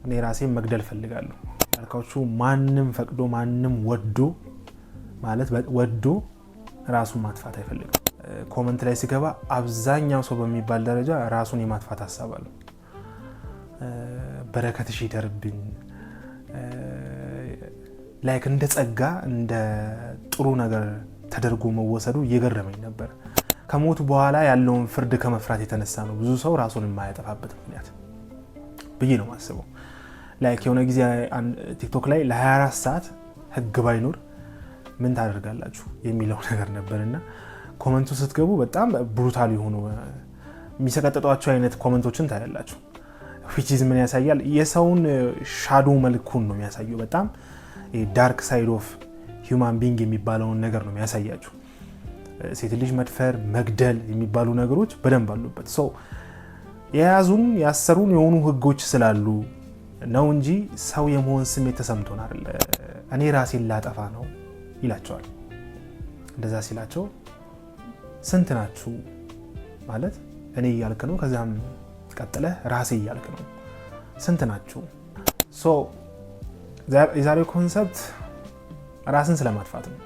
እኔ ራሴን መግደል ፈልጋለሁ ያልኳችሁ ማንንም ፈቅዶ ማንንም ወዶ ማለት ወዶ ራሱን ማጥፋት አይፈልግም። ኮሜንት ላይ ሲገባ አብዛኛው ሰው በሚባል ደረጃ ራሱን የማጥፋት ሐሳብ አለው። በረከትሽ ይደርብኝ ላይክ እንደ ጸጋ እንደ ጥሩ ነገር ተደርጎ መወሰዱ እየገረመኝ ነበር። ከሞት በኋላ ያለውን ፍርድ ከመፍራት የተነሳ ነው ብዙ ሰው ራሱን የማያጠፋበት ምክንያት ብዬ ነው ማስበው። ላይክ የሆነ ጊዜ ቲክቶክ ላይ ለ24 ሰዓት ህግ ባይኖር ምን ታደርጋላችሁ የሚለው ነገር ነበርና ኮሜንቱ ስትገቡ በጣም ብሩታል የሆኑ የሚሰቀጥጧቸው አይነት ኮሜንቶችን ታያላችሁ። which is ምን ያሳያል? የሰውን ሻዶ መልኩን ነው የሚያሳየው። በጣም ዳርክ ሳይድ ኦፍ ሂውማን ቢንግ የሚባለውን ነገር ነው የሚያሳያችሁ። ሴት ልጅ መድፈር፣ መግደል የሚባሉ ነገሮች በደንብ አሉበት። ሶ የያዙን ያሰሩን የሆኑ ህጎች ስላሉ ነው እንጂ ሰው የመሆን ስሜት ተሰምቶን አይደል። እኔ ራሴን ላጠፋ ነው ይላቸዋል። እንደዛ ሲላቸው ስንት ናችሁ ማለት እኔ እያልክ ነው፣ ከዛም ቀጥለህ ራሴ እያልክ ነው። ስንት ናችሁ? ሶ የዛሬው ኮንሰፕት ራስን ስለማጥፋት ነው።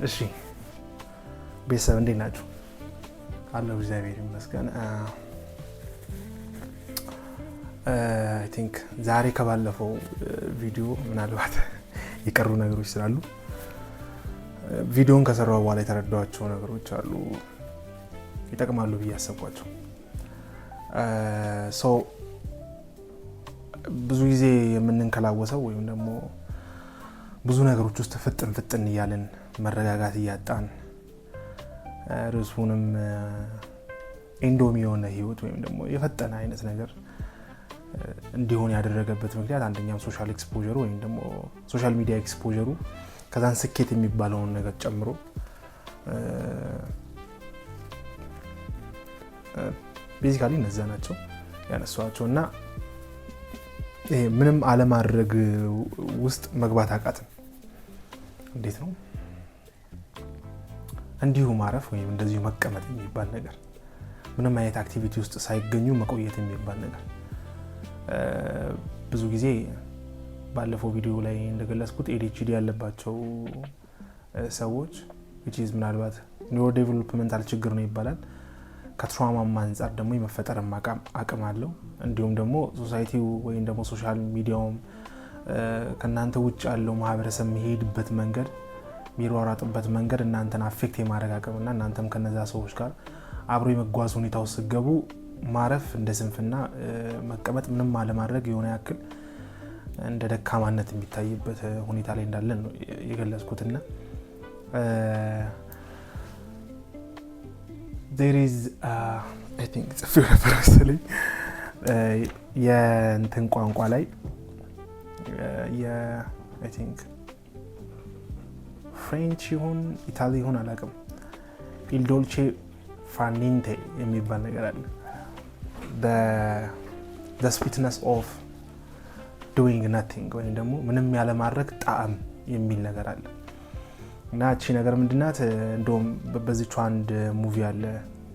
እሺ ቤተሰብ እንዴት ናችሁ? አለሁ እግዚአብሔር ይመስገን። አይ ቲንክ ዛሬ ከባለፈው ቪዲዮ ምናልባት የቀሩ ነገሮች ስላሉ ቪዲዮን ከሰራው በኋላ የተረዳኋቸው ነገሮች አሉ ይጠቅማሉ ብዬ አሰብኳቸው። ሶ ብዙ ጊዜ የምንንከላወሰው ወይም ደግሞ ብዙ ነገሮች ውስጥ ፍጥን እያልን መረጋጋት እያጣን ርዕሱንም ኢንዶሚ የሆነ ህይወት ወይም ደግሞ የፈጠነ አይነት ነገር እንዲሆን ያደረገበት ምክንያት አንደኛው ሶሻል ኤክስፖዠሩ ወይም ደግሞ ሶሻል ሚዲያ ኤክስፖዠሩ ከዛን ስኬት የሚባለውን ነገር ጨምሮ ቤዚካሊ እነዛ ናቸው ያነሷቸው እና ይሄ ምንም አለማድረግ ውስጥ መግባት አቃተን። እንዴት ነው እንዲሁ ማረፍ ወይም እንደዚሁ መቀመጥ የሚባል ነገር፣ ምንም አይነት አክቲቪቲ ውስጥ ሳይገኙ መቆየት የሚባል ነገር። ብዙ ጊዜ ባለፈው ቪዲዮ ላይ እንደገለጽኩት ADHD ያለባቸው ሰዎች which is ምናልባት ኒውሮ ዴቨሎፕመንታል ችግር ነው ይባላል። ከትራውማ አንፃር ደግሞ የመፈጠር አቅም አለው። እንዲሁም ደግሞ ሶሳይቲው ወይም ደግሞ ሶሻል ሚዲያውም ከናንተ ውጭ ያለው ማህበረሰብ የሚሄድበት መንገድ የሚሯሯጥበት መንገድ እናንተን አፌክት የማድረግ አቅምና እናንተም ከነዛ ሰዎች ጋር አብሮ የመጓዝ ሁኔታ ውስጥ ሲገቡ ማረፍ እንደ ስንፍና መቀመጥ ምንም አለማድረግ የሆነ ያክል እንደ ደካማነት የሚታይበት ሁኔታ ላይ እንዳለን ነው የገለጽኩትና there is I think it's a few references የእንትን ቋንቋ ላይ I think ፍሬንች ይሁን ኢታሊ ይሁን አላውቅም il dolce fa niente የሚባል ነገር አለ። the sweetness of doing nothing ወይም ደግሞ ምንም ያለ ማድረግ ጣዕም የሚል ነገር አለ እና እቺ ነገር ምንድናት? እንደውም በዚህች አንድ ሙቪ አለ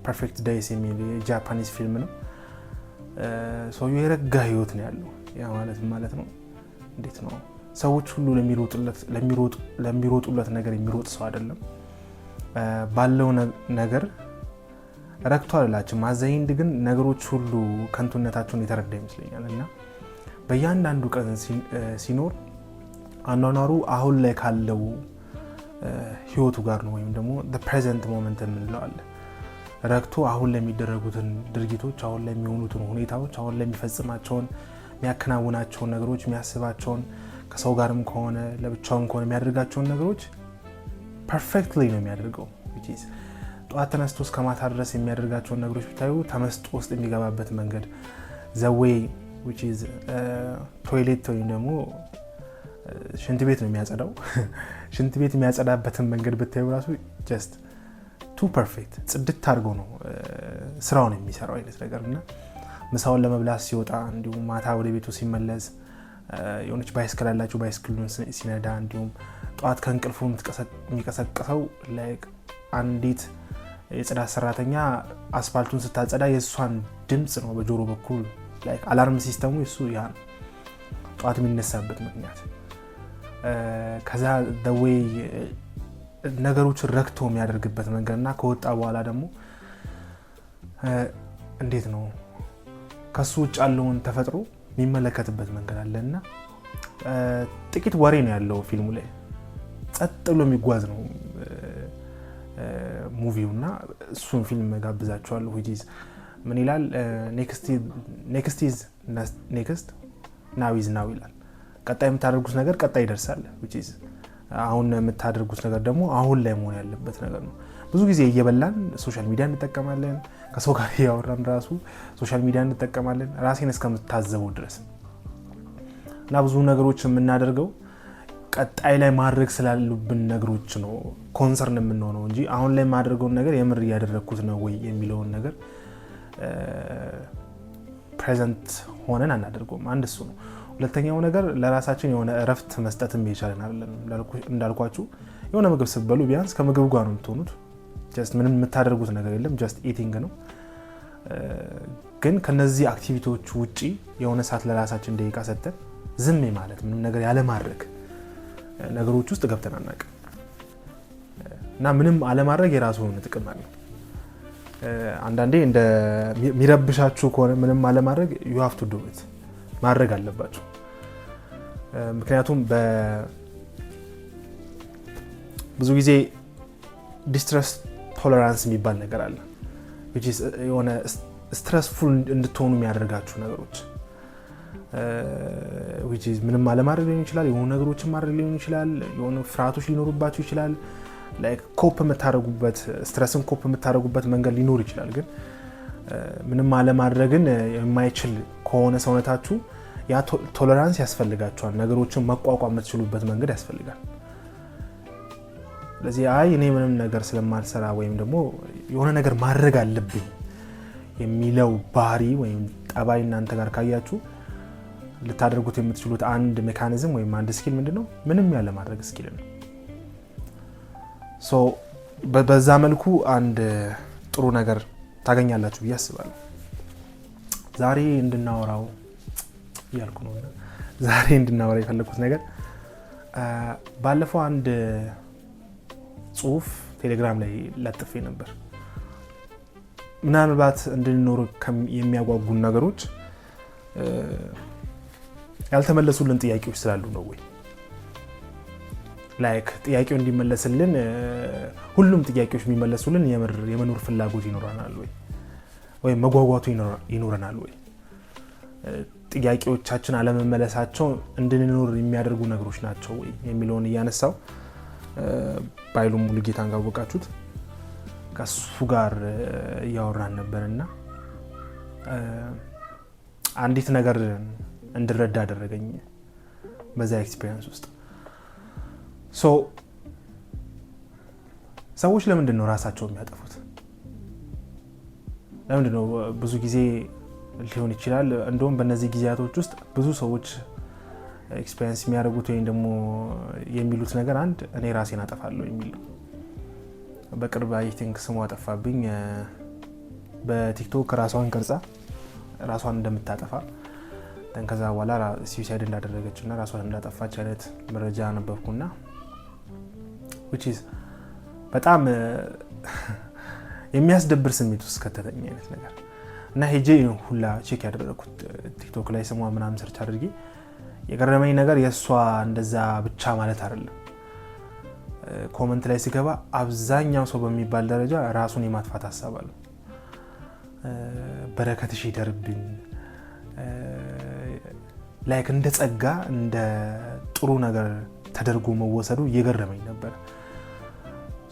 ፐርፌክት ዴይስ የሚል የጃፓኒዝ ፊልም ነው። ሰው የረጋ ህይወት ነው ያለው። ያ ማለት ነው እንዴት ነው ሰዎች ሁሉ ለሚሮጡለት ነገር የሚሮጥ ሰው አይደለም። ባለው ነገር ረክቶ አይደላችሁ ማዘይንድ ግን ነገሮች ሁሉ ከንቱነታቸውን የተረዳ ይመስለኛል እና በእያንዳንዱ ቀን ሲኖር አኗኗሩ አሁን ላይ ካለው ህይወቱ ጋር ነው ወይም ደግሞ the present moment የምንለው አለ። ረክቶ አሁን ላይ የሚደረጉትን ድርጊቶች፣ አሁን ላይ የሚሆኑትን ሁኔታዎች፣ አሁን ላይ የሚፈጽማቸውን የሚያከናውናቸውን ነገሮች፣ የሚያስባቸውን ከሰው ጋርም ከሆነ ለብቻውም ከሆነ የሚያደርጋቸውን ነገሮች ፐርፌክትሊ ነው የሚያደርገው። which is ጧት ተነስቶ እስከ ማታ ድረስ የሚያደርጋቸውን ነገሮች ብታዩ ተመስጦ ውስጥ የሚገባበት መንገድ the way which is ቶይሌት ወይም ደግሞ ሽንት ቤት ነው የሚያጸዳው። ሽንት ቤት የሚያጸዳበትን መንገድ ብታዩ ራሱ just too perfect ጽድት አድርጎ ነው ስራውን የሚሰራው አይነት ነገርና ምሳውን ለመብላት ሲወጣ እንዲሁም ማታ ወደ ቤቱ ሲመለስ የሆነች ባይስክል አላችሁ ባይስክሉን ሲነዳ እንዲሁም ጧት ከእንቅልፉ የሚቀሰቅሰው ላይክ አንዲት የጽዳት ሰራተኛ አስፋልቱን ስታጸዳ የእሷን ድምጽ ነው በጆሮ በኩል ላይክ አላርም ሲስተሙ እሱ ያ ጧት የሚነሳበት ምክንያት ከዛ the way ነገሮች ረክቶ የሚያደርግበት መንገድና ከወጣ በኋላ ደግሞ እንዴት ነው ከሱ ውጭ ያለውን ተፈጥሮ የሚመለከትበት መንገድ አለና ጥቂት ወሬ ነው ያለው ፊልሙ ላይ ጸጥ ብሎ የሚጓዝ ነው ሙቪውና እሱን ፊልም ጋብዛችኋለሁ which is ምን ይላል next is next now is now ይላል ቀጣይ የምታደርጉት ነገር ቀጣይ ይደርሳል which is አሁን የምታደርጉት ነገር ደግሞ አሁን ላይ መሆን ያለበት ነገር ነው ብዙ ጊዜ እየበላን ሶሻል ሚዲያ እንጠቀማለን ከሰው ጋር ያወራን ራሱ ሶሻል ሚዲያ እንጠቀማለን ራሴን እስከምታዘበው ድረስ እና ብዙ ነገሮች የምናደርገው ቀጣይ ላይ ማድረግ ስላሉብን ነገሮች ነው ኮንሰርን የምንሆነው እንጂ አሁን ላይ ማድረገው ነገር የምር ያደረኩት ነው ወይ የሚለውን ነገር ፕሬዘንት ሆነን አናደርገውም አንድ እሱ ነው ሁለተኛው ነገር ለራሳችን የሆነ እረፍት መስጠትም ይቻላል አይደለም እንዳልኳችሁ የሆነ ምግብ ሲበሉ ቢያንስ ከምግብ ጋር ነው የምትሆኑት just ምንም የምታደርጉት ነገር የለም just eating ነው ግን ከነዚህ አክቲቪቲዎች ውጪ የሆነ ሰዓት ለራሳችን ደቂቃ ሰጥተን ዝም ማለት ምንም ነገር ያለ ማድረግ ነገሮች ውስጥ ገብተን አናውቅ እና ምንም አለ ማድረግ የራሱ የሆነ ጥቅም አለው አንዳንዴ እንደ ሚረብሻችሁ ከሆነ ምንም አለ ማድረግ you have to do it ማድረግ አለባችሁ ምክንያቱም ብዙ ጊዜ distress tolerance የሚባል ነገር አለ which is የሆነ stressful እንድትሆኑ የሚያደርጋችሁ ነገሮች which is ምንም አለ ማድረግ ሊሆን ይችላል የሆነ ነገሮችን ማድረግ ሊሆን ይችላል የሆነ ፍርሃቶች ሊኖሩባችሁ ይችላል like ኮፕ የምታደርጉበት ስትረስን ኮፕ የምታደርጉበት መንገድ ሊኖር ይችላል ግን ምንም አለ ማድረግን የማይችል ከሆነ ሰውነታችሁ ያ ቶለራንስ ያስፈልጋችኋል ነገሮችን መቋቋም የምትችሉበት መንገድ ያስፈልጋል ለዚህ እኔ ምንም ነገር ስለማልሰራ ወይም ደግሞ የሆነ ነገር ማድረግ አለብኝ የሚለው ባህሪ ወይም ጠባይ እናንተ ጋር ካያችሁ ልታደርጉት የምትችሉት አንድ ሜካኒዝም ወይም አንድ ስኪል ምንድነው ምንም ያለ ማድረግ ስኪል ነው ሶ በዛ መልኩ አንድ ጥሩ ነገር ታገኛላችሁ ብዬ አስባለሁ ዛሬ እንድናወራው የፈለኩት ነገር ባለፈው አንድ ጽሁፍ ቴሌግራም ላይ ለጥፌ ነበር ምናልባት እንድንኖር የሚያጓጉን ነገሮች ያልተመለሱልን ጥያቄዎች ስላሉ ነው ወይ ላይክ ጥያቄው እንዲመለስልን ሁሉም ጥያቄዎች የሚመለሱልን የመኖር ፍላጎት ይኖረናል ወይ መጓጓቱ ይኖረናል ወይ ጥያቄዎቻችን አለመመለሳቸው እንድንኖር የሚያደርጉ ነገሮች ናቸው ወይ የሚለውን ያነሳው ባይሉ ሙሉጌታን ጋር ከሱ ጋር ያወራን ነበርና አንዲት ነገር እንድረዳ አደረገኝ በዛ ኤክስፒሪየንስ ውስጥ ሶ ሰዎች ለምንድን ነው ራሳቸው የሚያጠፉት ለምንድን ነው ብዙ ጊዜ ሊሆን ይችላል እንደውም በእነዚህ ጊዜያቶች ውስጥ ብዙ ሰዎች ኤክስፒሪየንስ የሚያደርጉት ወይም ደግሞ የሚሉት ነገር አንድ እኔ ራሴን አጠፋለሁ የሚል በቅርብ አይ ቲንክ ስሟ አጠፋብኝ በቲክቶክ ራሷን ቀርጻ ራሷን እንደምታጠፋ ከዛ በኋላ suicide እንዳደረገችና ራሷን እንዳጠፋች አይነት መረጃ ነበርኩና which is በጣም የሚያስደብር ስሜት ውስጥ ከተተኛ አይነት ነገር እና ሄጄ ሁላ ቼክ ያደረኩት ቲክቶክ ላይ ስሟ ምናምን ሰርች አድርጌ የገረመኝ ነገር የሷ እንደዛ ብቻ ማለት አይደለም ኮሜንት ላይ ሲገባ አብዛኛው ሰው በሚባል ደረጃ ራሱን የማጥፋት ሐሳብ አለው በረከትሽ ይደርብኝ ላይክ እንደ ጸጋ እንደ ጥሩ ነገር ተደርጎ መወሰዱ እየገረመኝ ነበር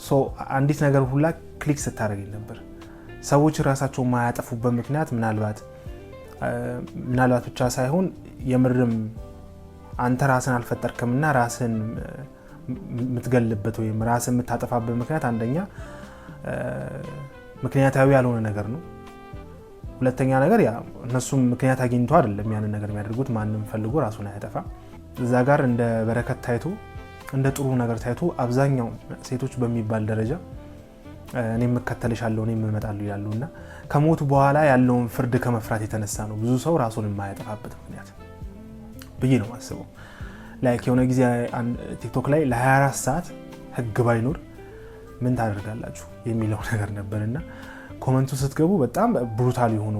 ሶ አንዲት ነገር ሁላ ክሊክ ስታደርገኝ ነበር ሰዎች ራሳቸው ማያጠፉበት ምክንያት ምናልባት ብቻ ሳይሆን የምርም አንተ ራስን አልፈጠርከምና ራስን የምትገልበት ወይም ራስን የምታጠፋበት ምክንያት አንደኛ ምክንያታዊ ያልሆነ ነገር ነው ሁለተኛ ነገር ያ እነሱም ምክንያት አግኝቶ አይደለም ያንን ነገር የሚያደርጉት ማንም ፈልጎ ራሱን አያጠፋ እዛ ጋር እንደ በረከት ታይቶ እንደ ጥሩ ነገር ታይቶ አብዛኛው ሴቶች በሚባል ደረጃ እኔም መከተልሻለሁ እኔም እመጣለሁ ይላሉና ከሞቱ በኋላ ያለውን ፍርድ ከመፍራት የተነሳ ነው ብዙ ሰው ራሱን የማያጠፋበት ምክንያት ብዬ ነው ማስበው ላይክ የሆነ ጊዜ ቲክቶክ ላይ ለ24 ሰዓት ህግ ባይኖር ምን ታደርጋላችሁ የሚለው ነገር ነበርና ኮሜንቱ ስትገቡ በጣም ብሩታል የሆኑ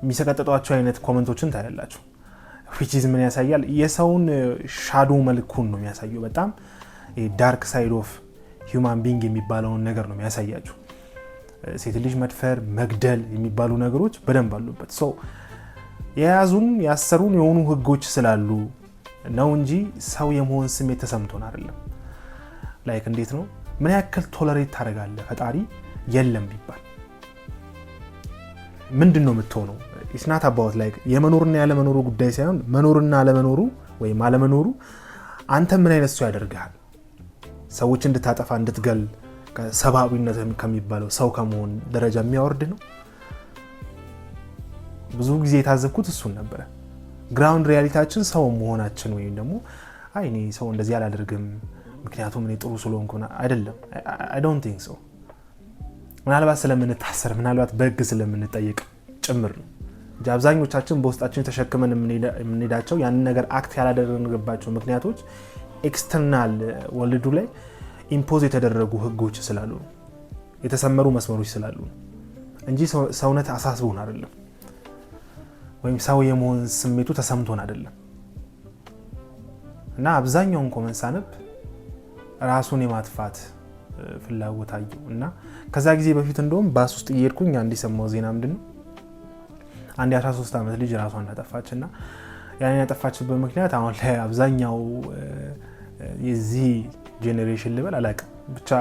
የሚሰቀጥጧቸው አይነት ኮሜንቶችን ታያላችሁ which is ምን ያሳያል የሰውን ሻዶ መልኩን ነው የሚያሳየው በጣም ዳርክ ሳይድ ኦፍ ሂዩማን ቢንግ የሚባለውን ነገር ነው የሚያሳያችሁ ሴት ልጅ መድፈር መግደል የሚባሉ ነገሮች በደንብ አሉበት ሶ የያዙን ያሰሩን የሆኑ ህጎች ስላሉ ነው እንጂ ሰው የመሆን ስሜት ተሰምቶን አይደለም ላይክ እንዴት ነው ምን ያክል ቶለሬት ታደርጋለህ ፈጣሪ የለም ቢባል ምንድነው የምትሆነው it's not about like የመኖርና ያለ መኖሩ ጉዳይ ሳይሆን መኖርና ያለ መኖሩ ወይ ማለ መኖሩ አንተ ምን አይነት ሰው ያደርጋል ሰዎች እንድታጠፋ እንድትገል ከሰባዊነት ከሚባለው ሰው ከመሆን ደረጃ የሚያወርድ ነው ብዙ ጊዜ የታዘብኩት እሱን ነበር ግራውንድ ሪያሊቲያችን ሰው መሆናችን ወይም ደግሞ አይ እኔ ሰው እንደዚህ አላደርግም ምክንያቱም እኔ ጥሩ ስለሆንኩ አይደለም I don't think so ምናልባት ስለምንታሰር ምናልባት በህግ ስለምንጠየቅ ጭምር ነው እንጂ አብዛኞቻችን በውስጣችን ተሸክመን የምንሄዳቸው ያን ነገር አክት ያላደረግንባቸው ምክንያቶች ኤክስተርናል ወርልዱ ላይ ኢምፖዝ የተደረጉ ህጎች ስላሉ የተሰመሩ መስመሮች ስላሉ እንጂ ሰውነት አሳስቦን አይደለም ወይም ሰው የመሆን ስሜቱ ተሰምቶን አይደለም እና አብዛኛውን ኮመንት ሳነብ ራሱን የማጥፋት ፍላጎት አየው እና ከዛ ጊዜ በፊት እንደውም ባስ ውስጥ እየሄድኩኝ አንድ ሰማው ዜና ምንድነው አንድ 13 ዓመት ልጅ ራሷን አጠፋችና ያን ያጠፋችበት ምክንያት አሁን ላይ አብዛኛው የዚህ ጄኔሬሽን ሌቨል አላቀ ብቻ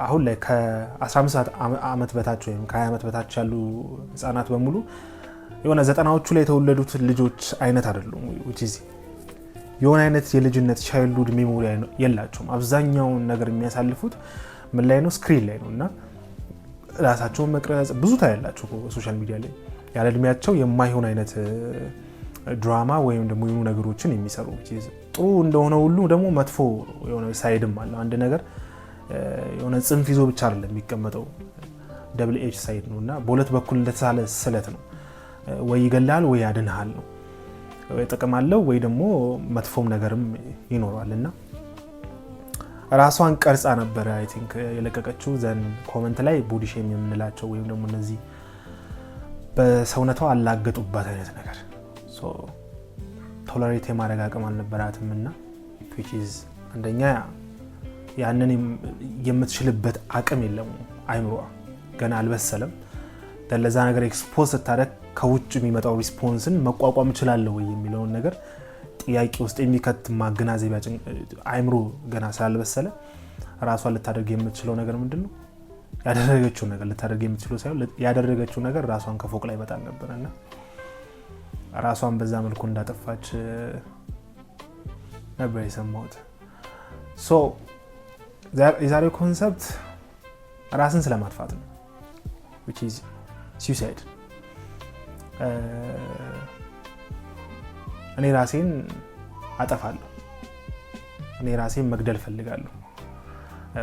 አሁን ላይ ከ15 ዓመት በታች ወይም ከ20 ዓመት በታች ያሉ ህፃናት በሙሉ የሆነ 90ዎቹ ላይ የተወለዱት ልጆች አይነት አይደሉም which is የሆነ አይነት የልጅነት ቻይልድሁድ ሜሞሪ የላቸውም አብዛኛው ነገር የሚያሳልፉት ምን ላይ ነው ስክሪን ላይ ነውና ራሳቸውን መቅረጽ ብዙ ታያላችሁ ሶሻል ሚዲያ ላይ ያለ እድሜያቸው የማይሆን አይነት ድራማ ወይም ደግሞ የሆኑ ነገሮችን የሚሰሩ ጥሩ እንደሆነ ሁሉ ደግሞ መጥፎ የሆነ ሳይድም አለ አንድ ነገር የሆነ ጽንፍ ይዞ ብቻ አይደለም የሚቀመጠው ደብል ኤጅ ሳይድ ነውና በሁለት በኩል እንደተሳለ ስለት ነው ወይ ይገላል ወይ ያድንሃል ነው ወይ ተቀማለው ወይ ደግሞ መጥፎም ነገርም ይኖራልና ራሷን ቀርጻ ነበር አይ ቲንክ የለቀቀችው ዘን ኮሜንት ላይ ቦዲ ሼም የምንላቸው ወይም ደግሞ እነዚህ በሰውነቷ አላገጡባት አይነት ነገር ሶ ቶለሬት የማድረግ አቅም አልነበራትምና which is አንደኛ ያንን የምትችልበት አቅም የለም አይምሮዋ ገና አልበሰለም ለዛ ነገር ኤክስፖዝ ታደርግ ከውጭ የሚመጣው ሪስፖንስን መቋቋም ይችላል ወይ የሚለው ነገር ጥያቄ ውስጥ የሚከት ማገናዘቢያ አይምሮ ገና ስላልበሰለ ራሷን ልታደርግ የምትችለው ነገር ምንድነው ያደረገችው ነገር ልታደርግ የምትችለው ሳይሆን ያደረገችው ነገር ራሷን ከፎቅ ላይ መጣል ነበርና ራሷን በዛ መልኩ እንዳጠፋች ነበር የሰማሁት ሶ የዛሬው ኮንሰፕት ራስን ስለማጥፋት ነው which is suicide እኔ ራሴን አጠፋለሁ እኔ ራሴን መግደል ፈልጋለሁ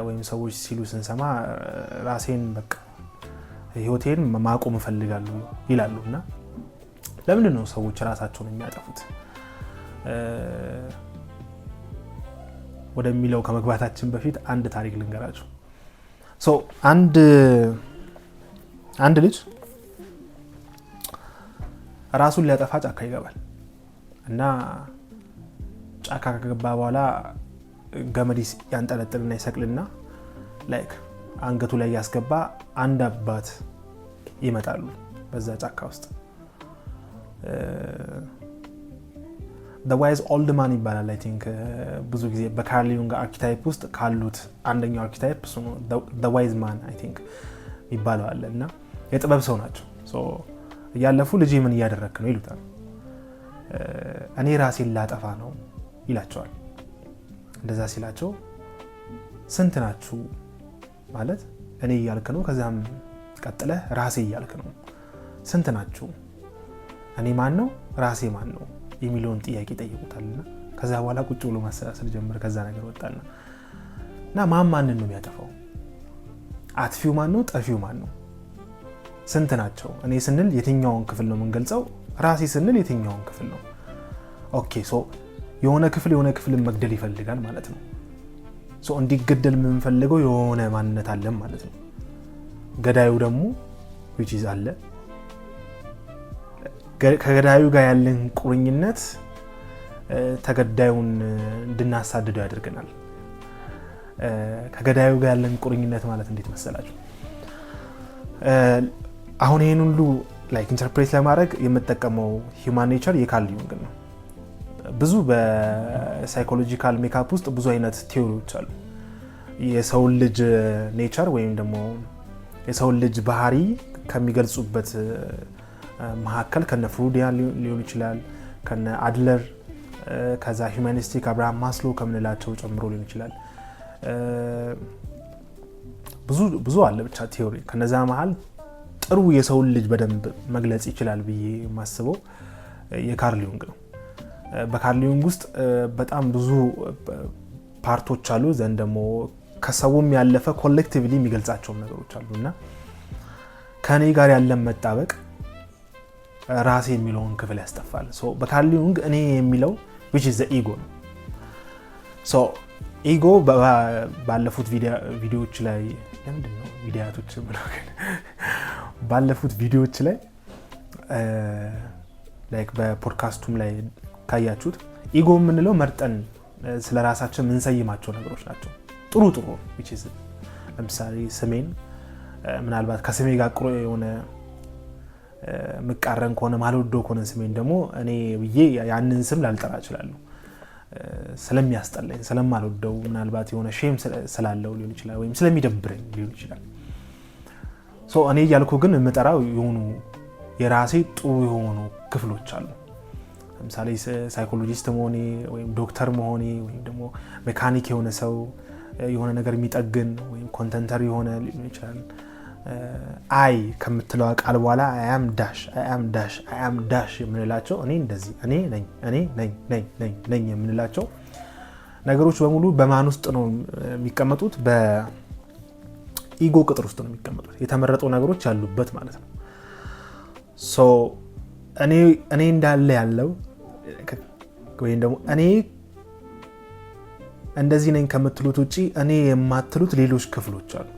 ወይም ሰዎች ሲሉ ስንሰማ ራሴን በቃ ህይወቴን ማቆም ፈልጋለሁ ይላሉና ለምን ነው ሰዎች ራሳቸውን የሚያጠፉት ወደሚለው ከመግባታችን በፊት አንድ ታሪክ ልንገራችሁ ሶ አንድ ልጅ ራሱን ሊያጠፋ ጫካ ይገባል እና ጫካ ከገባ በኋላ ገመዲስ ያንጠለጥልና ይሰቅልና ላይክ አንገቱ ላይ ያስገባ አንድ አባት ይመጣሉ በዛ ጫካ ውስጥ the wise old man ይባላል አይ ቲንክ ብዙ ጊዜ በካርል ዩንግ አርኪታይፕ ውስጥ ካሉት አንደኛው አርኪታይፕ እሱ ነው the wise man አይ ቲንክ ይባላል እና የጥበብ ሰው ናቸው ሶ ያለፉ ልጅ ምን ያደረክ ነው ይሉታል እኔ ራሴን ላጠፋ ነው ይላቸዋል እንደዛ ሲላቸው ስንት ናችሁ ማለት እኔ ያልከ ነው ከዛም ቀጥለ ራሴ ያልከ ነው ስንት ናችሁ? እኔ ማን ነው? ራሴ ማን ነው? የሚለውን ጥያቄ ጠይቁታልና ከዛ በኋላ ቁጭ ብሎ ማሰላሰል ጀመረ። ከዛ ነገር ወጣና እና ማንን ነው የሚያጠፋው? አጥፊው ማን ነው? ጠፊው ማን ነው? ስንት ናቸው? እኔ ስንል የትኛውን ክፍል ነው የምንገልጸው? ራሴ ስንል የትኛውን ክፍል ነው? ኦኬ ሶ የሆነ ክፍልን መግደል ይፈልጋል ማለት ነው። ሶ እንዲገደል የምንፈልገው የሆነ ማንነት አለ ማለት ነው። ገዳዩ ደግሞ which is አለ። ከገዳዩ ጋር ያለን ቁርኝነት ተገዳዩን እንድናሳድደው ያደርገናል። ከገዳዩ ጋር ያለን ቁርኝነት ማለት እንዴት መሰላችሁ? አሁን ይሄን ሁሉ ላይክ ኢንተርፕሬት ለማድረግ የምጠቀመው ሂውማን ኔቸር የካርል ዩንግ ነው። ብዙ በሳይኮሎጂካል ሜካፕ ውስጥ ብዙ አይነት ቲዮሪዎች አሉ። የሰው ልጅ ኔቸር ወይም ደግሞ የሰው ልጅ ባህሪ ከሚገልጹበት መካከል ከነ ፍሩዲያን ሊሆን ይችላል፣ ከነ አድለር፣ ከዛ ሂዩማኒስቲክ አብርሃም ማስሎ ከምንላቸው ጨምሮ ሊሆን ይችላል። ብዙ አለ ብቻ ቲዮሪ። ከነዛ መሃል ጥሩ የሰው ልጅ በደንብ መግለጽ ይችላል ብዬ የማስበው የካርል ዩንግ ነው። በካርል ዩንግ ውስጥ በጣም ብዙ ፓርቶች አሉ፣ ዘንድ ደግሞ ከሰውም ያለፈ ኮሌክቲቭሊ የሚገልጻቸው ነገሮች አሉና ከኔ ጋር ያለን መጣበቅ ራሴ የሚለውን ክፍል ያስጠፋል። ሶ በካርል ዩንግ እኔ የሚለው which is the ego ነው። ሶ ኢጎ ባለፉት ቪዲዮዎች ላይ ለምንድነው ቪዲዮዎች ብሎኝ ባለፉት ቪዲዮዎች ላይ ላይክ በፖድካስቱም ላይ ካያችሁት ኢጎ የምንለው መርጠን ስለራሳችን የምንሰይማቸው ነገሮች ናቸው። ጥሩ which is ለምሳሌ ስሜን ምናልባት ከስሜ ጋር ቁሮ የሆነ መቃረን ከሆነ ማልወደው ከሆነ ስሜን ደግሞ እኔ ብዬ ያንን ስም ላልጠራ እችላለሁ ስለሚያስጠላኝ ስለማልወደው ምናልባት የሆነ ሼም ስላለው ሊሆን ይችላል ወይም ስለሚደብረኝ ሊሆን ይችላል። ሶ እኔ ያልኩ ግን የምጠራው የሆኑ የራሴ ጥሩ የሆኑ ክፍሎች አሉ። ለምሳሌ ሳይኮሎጂስት መሆኔ ወይም ዶክተር መሆኔ ወይም ደግሞ ሜካኒክ የሆነ ሰው የሆነ ነገር የሚጠግን ወይም ኮንተንተር የሆነ ሊሆን ይችላል። አይ ከምትለው ቃል በኋላ አይ አም ዳሽ የምንላቸው እኔ እንደዚህ እኔ ነኝ የምንላቸው ነገሮች በሙሉ በማን ውስጥ ነው የሚቀመጡት? በኢጎ ቅጥር ውስጥ ነው የሚቀመጡት። የተመረጡ ነገሮች ያሉበት ማለት ነው። ሶ እኔ እንዳለ ያለው ወይም ደግሞ እኔ እንደዚህ ነኝ ከምትሉት ውጪ እኔ የማትሉት ሌሎች ክፍሎች አሉ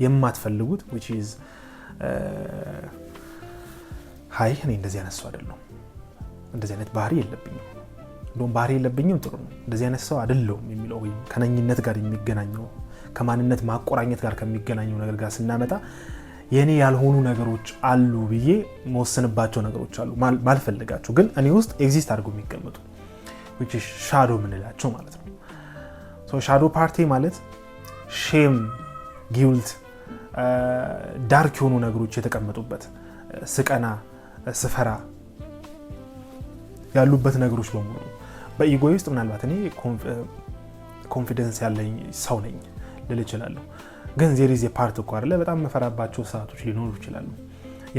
የማትፈልጉት which is ሃይ እኔ እንደዚህ አይነት ሰው አይደለሁም፣ እንደዚህ አይነት ባህሪ የለብኝም፣ እንደውም ባህሪ የለብኝም ጥሩ ነው፣ እንደዚህ አይነት ሰው አይደለሁም የሚለው ወይ ከነኝነት ጋር የሚገናኘው ከማንነት ማቆራኘት ጋር ከሚገናኘው ነገር ጋር ስናመጣ የኔ ያልሆኑ ነገሮች አሉ ብዬ መወሰንባቸው ነገሮች አሉ ማልፈልጋቸው ግን እኔ ውስጥ ኤግዚስት አድርገው የሚቀመጡ which is shadow ምንላቸው ማለት ነው። ሶ shadow ፓርቲ ማለት ሼም፣ ጊልት፣ ዳርክ የሆኑ ነገሮች የተቀመጡበት ስቀና፣ ስፈራ ያሉበት ነገሮች በሙሉ በኢጎ ውስጥ ምናልባት እኔ ኮንፊደንስ ያለኝ ሰው ነኝ ልል እችላለሁ። ግን ዜር ኢዝ ፓርት እኮ አይደለ በጣም መፈራባቸው ሰዓቶች ሊኖሩ ይችላሉ።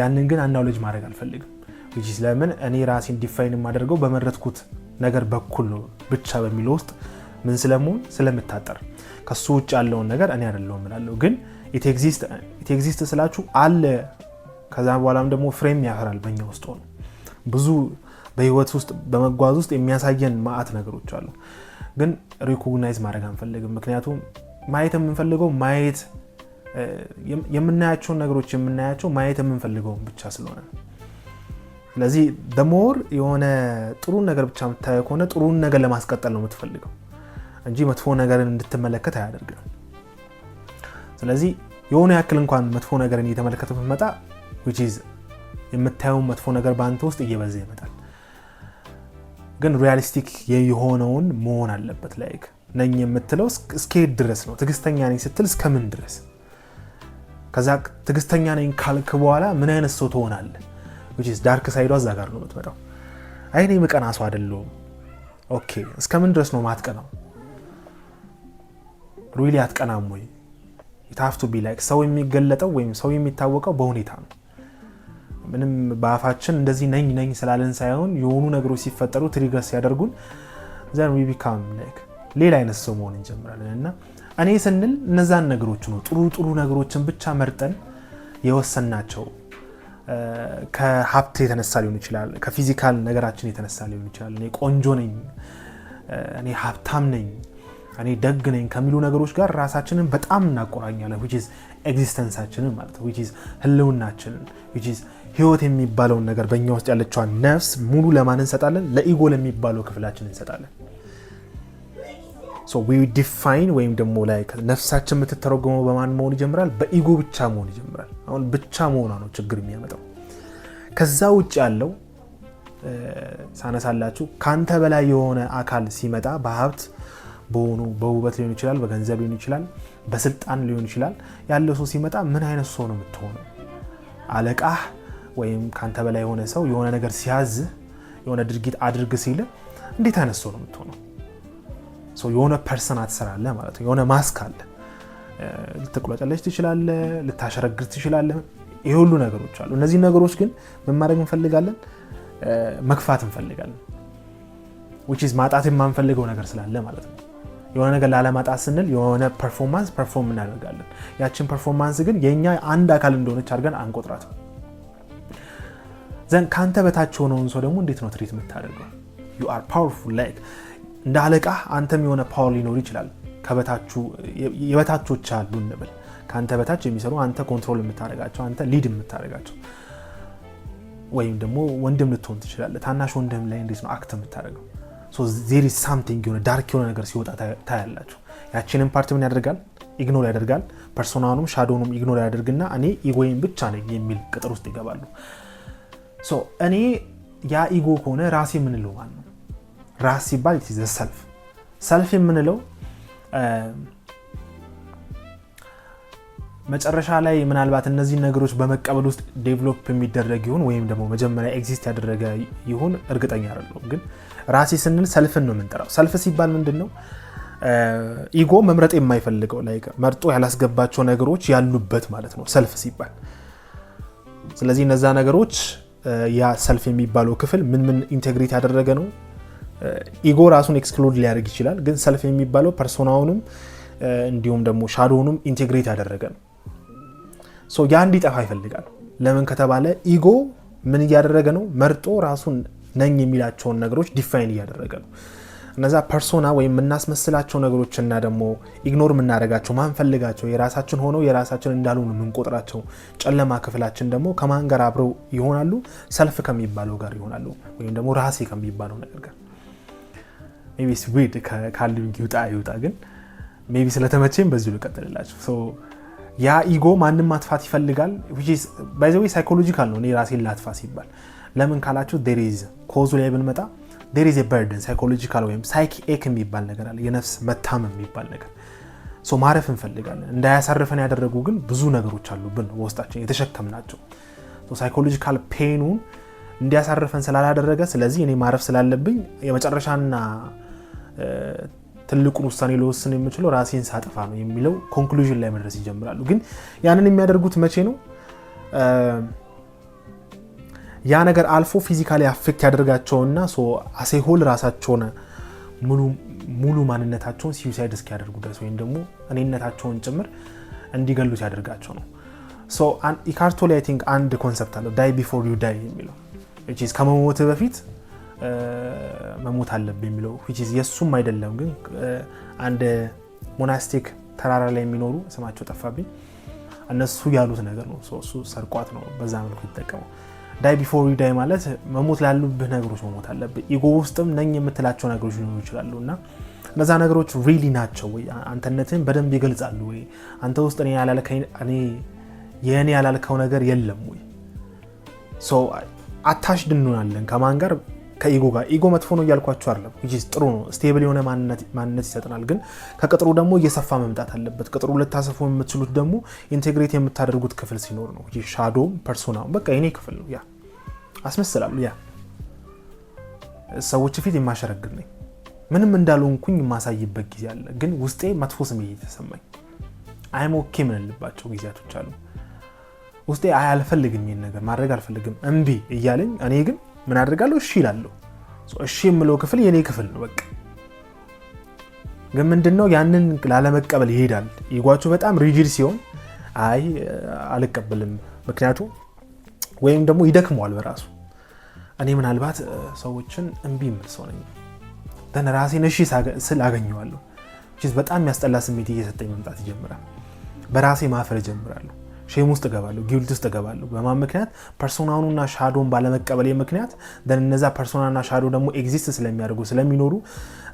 ያንን ግን አናውሌጅ ማድረግ አልፈልግም። which is ለምን እኔ ራሴን ዲፋይን የማደርገው በመረጥኩት ነገር በኩል ነው ብቻ በሚለው ውስጥ ምን ስለመሆን ስለምታጠር ከሱ ውጭ ያለውን ነገር እኔ አይደለሁም እላለሁ። ግን it exists ስላችሁ አለ። ከዛ በኋላም ደግሞ ፍሬም ያፈራል በእኛ ውስጥ ሆኖ ብዙ በህይወት ውስጥ በመጓዝ ውስጥ የሚያሳየን ማአት ነገሮች አሉ። ግን ሪኮግናይዝ ማድረግ አንፈልግም። ምክንያቱም ማየት የምንፈልገው ማየት የምናያቸው ነገሮች የምናያቸው ማየት የምንፈልገው ብቻ ስለሆነ ስለዚህ ደሞር የሆነ ጥሩ ነገር ብቻ የምታየው ከሆነ ጥሩ ነገር ለማስቀጠል ነው የምትፈልገው እንጂ መጥፎ ነገርን እንድትመለከት አያደርግም። ስለዚህ የሆነ ያክል እንኳን መጥፎ ነገርን እየተመለከተ ብትመጣ which is የምታየው መጥፎ ነገር ባንተ ውስጥ እየበዛ ይመጣል። ግን ሪያሊስቲክ የሆነውን መሆን አለበት። ላይክ ነኝ የምትለው እስከሄድ ድረስ ነው። ትግስተኛ ነኝ ስትል እስከምን ድረስ? ከዛ ትግስተኛ ነኝ ካልክ በኋላ ምን አይነት ሰው ትሆናለህ? which is ዳርክ ሳይዱ አዛ ጋር ነው የምትመጣው። አይ እኔ መቀና ሰው አይደለሁም። ኦኬ እስከምን ድረስ ነው ማትቀናው? ሪሊ አትቀናም ወይ? it have to be like ሰው የሚገለጠው ወይም ሰው የሚታወቀው በሁኔታ ነው። ምንም በአፋችን እንደዚህ ነኝ ስላለን ሳይሆን የሆኑ ነገሮች ሲፈጠሩ ትሪገር ሲያደርጉን then we become like ሌላ አይነት ሰው መሆን እንጀምራለን። እና እኔ ስንል እነዛን ነገሮች ነው ጥሩ ነገሮችን ብቻ መርጠን የወሰናቸው ከሀብት የተነሳ ሊሆን ይችላል፣ ከፊዚካል ነገራችን የተነሳ ሊሆን ይችላል። እኔ ቆንጆ ነኝ፣ እኔ ሀብታም ነኝ፣ እኔ ደግ ነኝ ከሚሉ ነገሮች ጋር ራሳችንን በጣም እናቆራኛለን which is ኤግዚስተንሳችንን ማለት ነው which is ህልውናችንን which is ህይወት የሚባለውን ነገር በእኛ ውስጥ ያለችዋን ነፍስ ሙሉ ለማን እንሰጣለን? ለኢጎ ለሚባለው ክፍላችን እንሰጣለን። so we define ወይም ደግሞ ላይ ነፍሳችን የምትተረጎመው በማን መሆን ይጀምራል? በኢጎ ብቻ መሆን ይጀምራል። አሁን ብቻ መሆኗ ነው ችግር የሚያመጣው። ከዛ ውጭ ያለው ሳነሳላችሁ ካንተ በላይ የሆነ አካል ሲመጣ በሀብት በውበት ሊሆን ይችላል፣ በገንዘብ ሊሆን ይችላል፣ በስልጣን ሊሆን ይችላል ያለው ሰው ሲመጣ ምን አይነት ሰው ነው የምትሆነው? አለቃህ ወይም ካንተ በላይ የሆነ ሰው የሆነ ነገር ሲያዝ የሆነ ድርጊት አድርግ ሲል እንዴት አይነት ሰው ነው የምትሆነው? የሆነ ፐርሰናት ስራለ ማለት ነው። የሆነ ማስክ አለ። ልትቆለጨለች ትችላለህ፣ ልታሸረግር ትችላለህ። ይሄ ሁሉ ነገሮች አሉ። እነዚህ ነገሮች ግን ምን ማድረግ እንፈልጋለን? መክፋት እንፈልጋለን which is ማጣት የማንፈልገው ነገር ስላለ ማለት ነው። የሆነ ነገር ላለማጣት ስንል የሆነ ፐርፎርም እናደርጋለን። ያችን ፐርፎርማንስ ግን የኛ አንድ አካል እንደሆነች አድርገን አንቆጥራትም። ዘን ካንተ በታች ሆነውን ሰው ደግሞ እንዴት ነው ትሪት የምታደርገው? you are powerful like እንደ አለቃ አንተም የሆነ ፓወር ሊኖር ይችላል። የበታቾች አሉ እንበል። ካንተ በታች የሚሰሩ አንተ ኮንትሮል የምታደርጋቸው፣ አንተ ሊድ የምታደርጋቸው፣ ወይም ደግሞ ወንድም ልትሆን ትችላለህ። ታናሽ ወንድም ላይ እንዴት ነው አክት የምታደርገው? so there is something የሆነ ዳርክ የሆነ ነገር ሲወጣ ታያላችሁ። ያቺንን ፓርት ምን ያደርጋል? ኢግኖር ያደርጋል። ፐርሶናኑም ሻዶውንም ኢግኖር ያደርግና እኔ ኢጎዬን ብቻ ነኝ የሚል ቅጥር ውስጥ ይገባሉ። so እኔ ያ ኢጎ ከሆነ ራሴ የምንለው ማለት ነው። ራስ ሲባል it is a self የምንለው መጨረሻ ላይ ምናልባት እነዚህ ነገሮች በመቀበል ውስጥ ዴቨሎፕ የሚደረግ ይሁን ወይም ደግሞ መጀመሪያ ኤግዚስት ያደረገ ይሁን እርግጠኛ አይደለሁም። ግን ራሴ ስንል ሰልፍን ነው የምንጠራው። ሰልፍ ሲባል ምንድነው? ኢጎ መምረጥ የማይፈልገው ላይክ መርጦ ያላስገባቸው ነገሮች ያሉበት ማለት ነው ሰልፍ ሲባል። ስለዚህ እነዛ ነገሮች ያ ሰልፍ የሚባለው ክፍል ምን ኢንቴግሬት ያደረገ ነው? ኢጎ ራሱን ኤክስክሉድ ሊያደርግ ይችላል። ግን ሰልፍ የሚባለው ፐርሶናውንም እንዲሁም ደግሞ ሻዶውንም ኢንቴግሬት ያደረገ ነው። ሶ ያ እንዲጠፋ ይፈልጋል። ለምን ከተባለ ኢጎ ምን እያደረገ ነው? መርጦ ራሱን ነኝ የሚላቸውን ነገሮች ዲፋይን እያደረገ ነው። እነዛ ፐርሶና ወይም የምናስመስላቸው ነገሮችና ደግሞ ኢግኖር የምናደርጋቸው ማንፈልጋቸው የራሳችን ሆነው የራሳችን እንዳልሆኑ የምንቆጥራቸው ጨለማ ክፍላችን ደግሞ ከማን ጋር አብረው ይሆናሉ? ሰልፍ ከሚባለው ጋር ይሆናሉ፣ ወይም ደግሞ ራሴ ከሚባለው ነገር ጋር። ሜቢ ስዊድ ካሉኝ ይውጣ ግን ሜቢ ስለተመቸኝ በዚሁ ልቀጥልላችሁ። ሶ ያ ኢጎ ማንም ማጥፋት ይፈልጋል which is by the way psychological ነው። እኔ ራሴን ላጥፋ ሲባል ለምን ካላችሁ there is ኮዙ ላይ ብንመጣ there is a burden psychological ወይም psychic የሚባል ነገር አለ። የነፍስ መታመም የሚባል ነገር ሶ ማረፍ እንፈልጋለን። እንዳያሳርፈን ያደረጉ ግን ብዙ ነገሮች አሉብን በውስጣችን የተሸከምናቸው። ሶ psychological pain-ን እንዲያሳርፈን ስላላደረገ ስለዚህ እኔ ማረፍ ስላለብኝ የመጨረሻና ትልቁን ውሳኔ ለወስን የምችለው ራሴን ሳጠፋ ነው የሚለው ኮንክሉዥን ላይ መድረስ ይጀምራሉ። ግን ያንን የሚያደርጉት መቼ ነው? ያ ነገር አልፎ ፊዚካሊ አፌክት ያደርጋቸውና ሶ አሴሆል ራሳቸውን ሙሉ ማንነታቸውን ሲዩሳይድ እስኪያደርጉ ድረስ ወይም ደግሞ እኔነታቸውን ጭምር እንዲገሉት ያደርጋቸው ነው። ሶ ኢካርቶ ላይ አይ ቲንክ አንድ ኮንሰፕት አለው ዳይ ቢፎር ዩ ዳይ የሚለው which is ከመሞት በፊት መሞት አለብኝ የሚለው which is የሱም አይደለም ግን አንድ ሞናስቲክ ተራራ ላይ የሚኖሩ ስማቸው ጠፋብኝ እነሱ ያሉት ነገር ነው። እሱ ሰርቋት ነው በዛ መልኩ ይተቀመው። ዳይ ቢፎር ዩ ዳይ ማለት መሞት ላሉብህ ነገሮች መሞት አለብህ። ኢጎ ውስጥም ነኝ የምትላቸው ነገሮች ሊኖሩ ይችላሉና እነዛ ነገሮች ሪሊ ናቸው ወይ? አንተነትን በደንብ ይገልጻሉ ወይ? አንተ ውስጥ የኔ ያላልከው ነገር የለም ወይ? ሶ አታችድ እንሆናለን ከማን ጋር? ከኢጎ ጋር። ኢጎ መጥፎ ነው እያልኳችሁ አይደለም which is ጥሩ ነው፣ ስቴብል የሆነ ማንነት ይሰጠናል። ግን ከቅጥሩ ደግሞ እየሰፋ መምጣት አለበት። ቅጥሩ ልታሰፉ የምትችሉት ደግሞ ኢንቴግሬት የምታደርጉት ክፍል ሲኖር ነው። ይህ ሻዶ ፐርሶና በቃ የኔ ክፍል ነው። ያ አስመስላሉ። ያ ሰዎች ፊት የማሸረግር ነኝ ምንም እንዳልሆንኩኝ የማሳይበት ጊዜ አለ። ግን ውስጤ መጥፎ ስሜት እየተሰማኝ አይም ኦኬ ምን ልባቸው ጊዜያቶች አሉ ውስጤ አልፈልግም ይሄን ነገር ማድረግ አልፈልግም እምቢ እያለኝ እኔ ግን ምን አደርጋለሁ እሺ እላለሁ እሺ የምለው ክፍል የኔ ክፍል ነው በቃ ግን ምንድነው ያንን ላለመቀበል ይሄዳል ኢጓቹ በጣም ሪጂድ ሲሆን አይ አልቀበልም ምክንያቱም ወይም ደግሞ ይደክመዋል በራሱ እኔ ምናልባት ሰዎችን እምቢ የምል ሰው ነኝ ደን ራሴን እሺ ስል አገኘዋለሁ በጣም ያስጠላ ስሜት እየሰጠኝ መምጣት ይጀምራል በራሴ ማፈር ጀምራለሁ ሼም ውስጥ ገባለሁ ጊልት ውስጥ ገባለሁ በማን ምክንያት ፐርሶናኑና ሻዶን ባለመቀበል ምክንያት ደን እነዛ ፐርሶናና ሻዶ ደግሞ ኤግዚስት ስለሚያደርጉ ስለሚኖሩ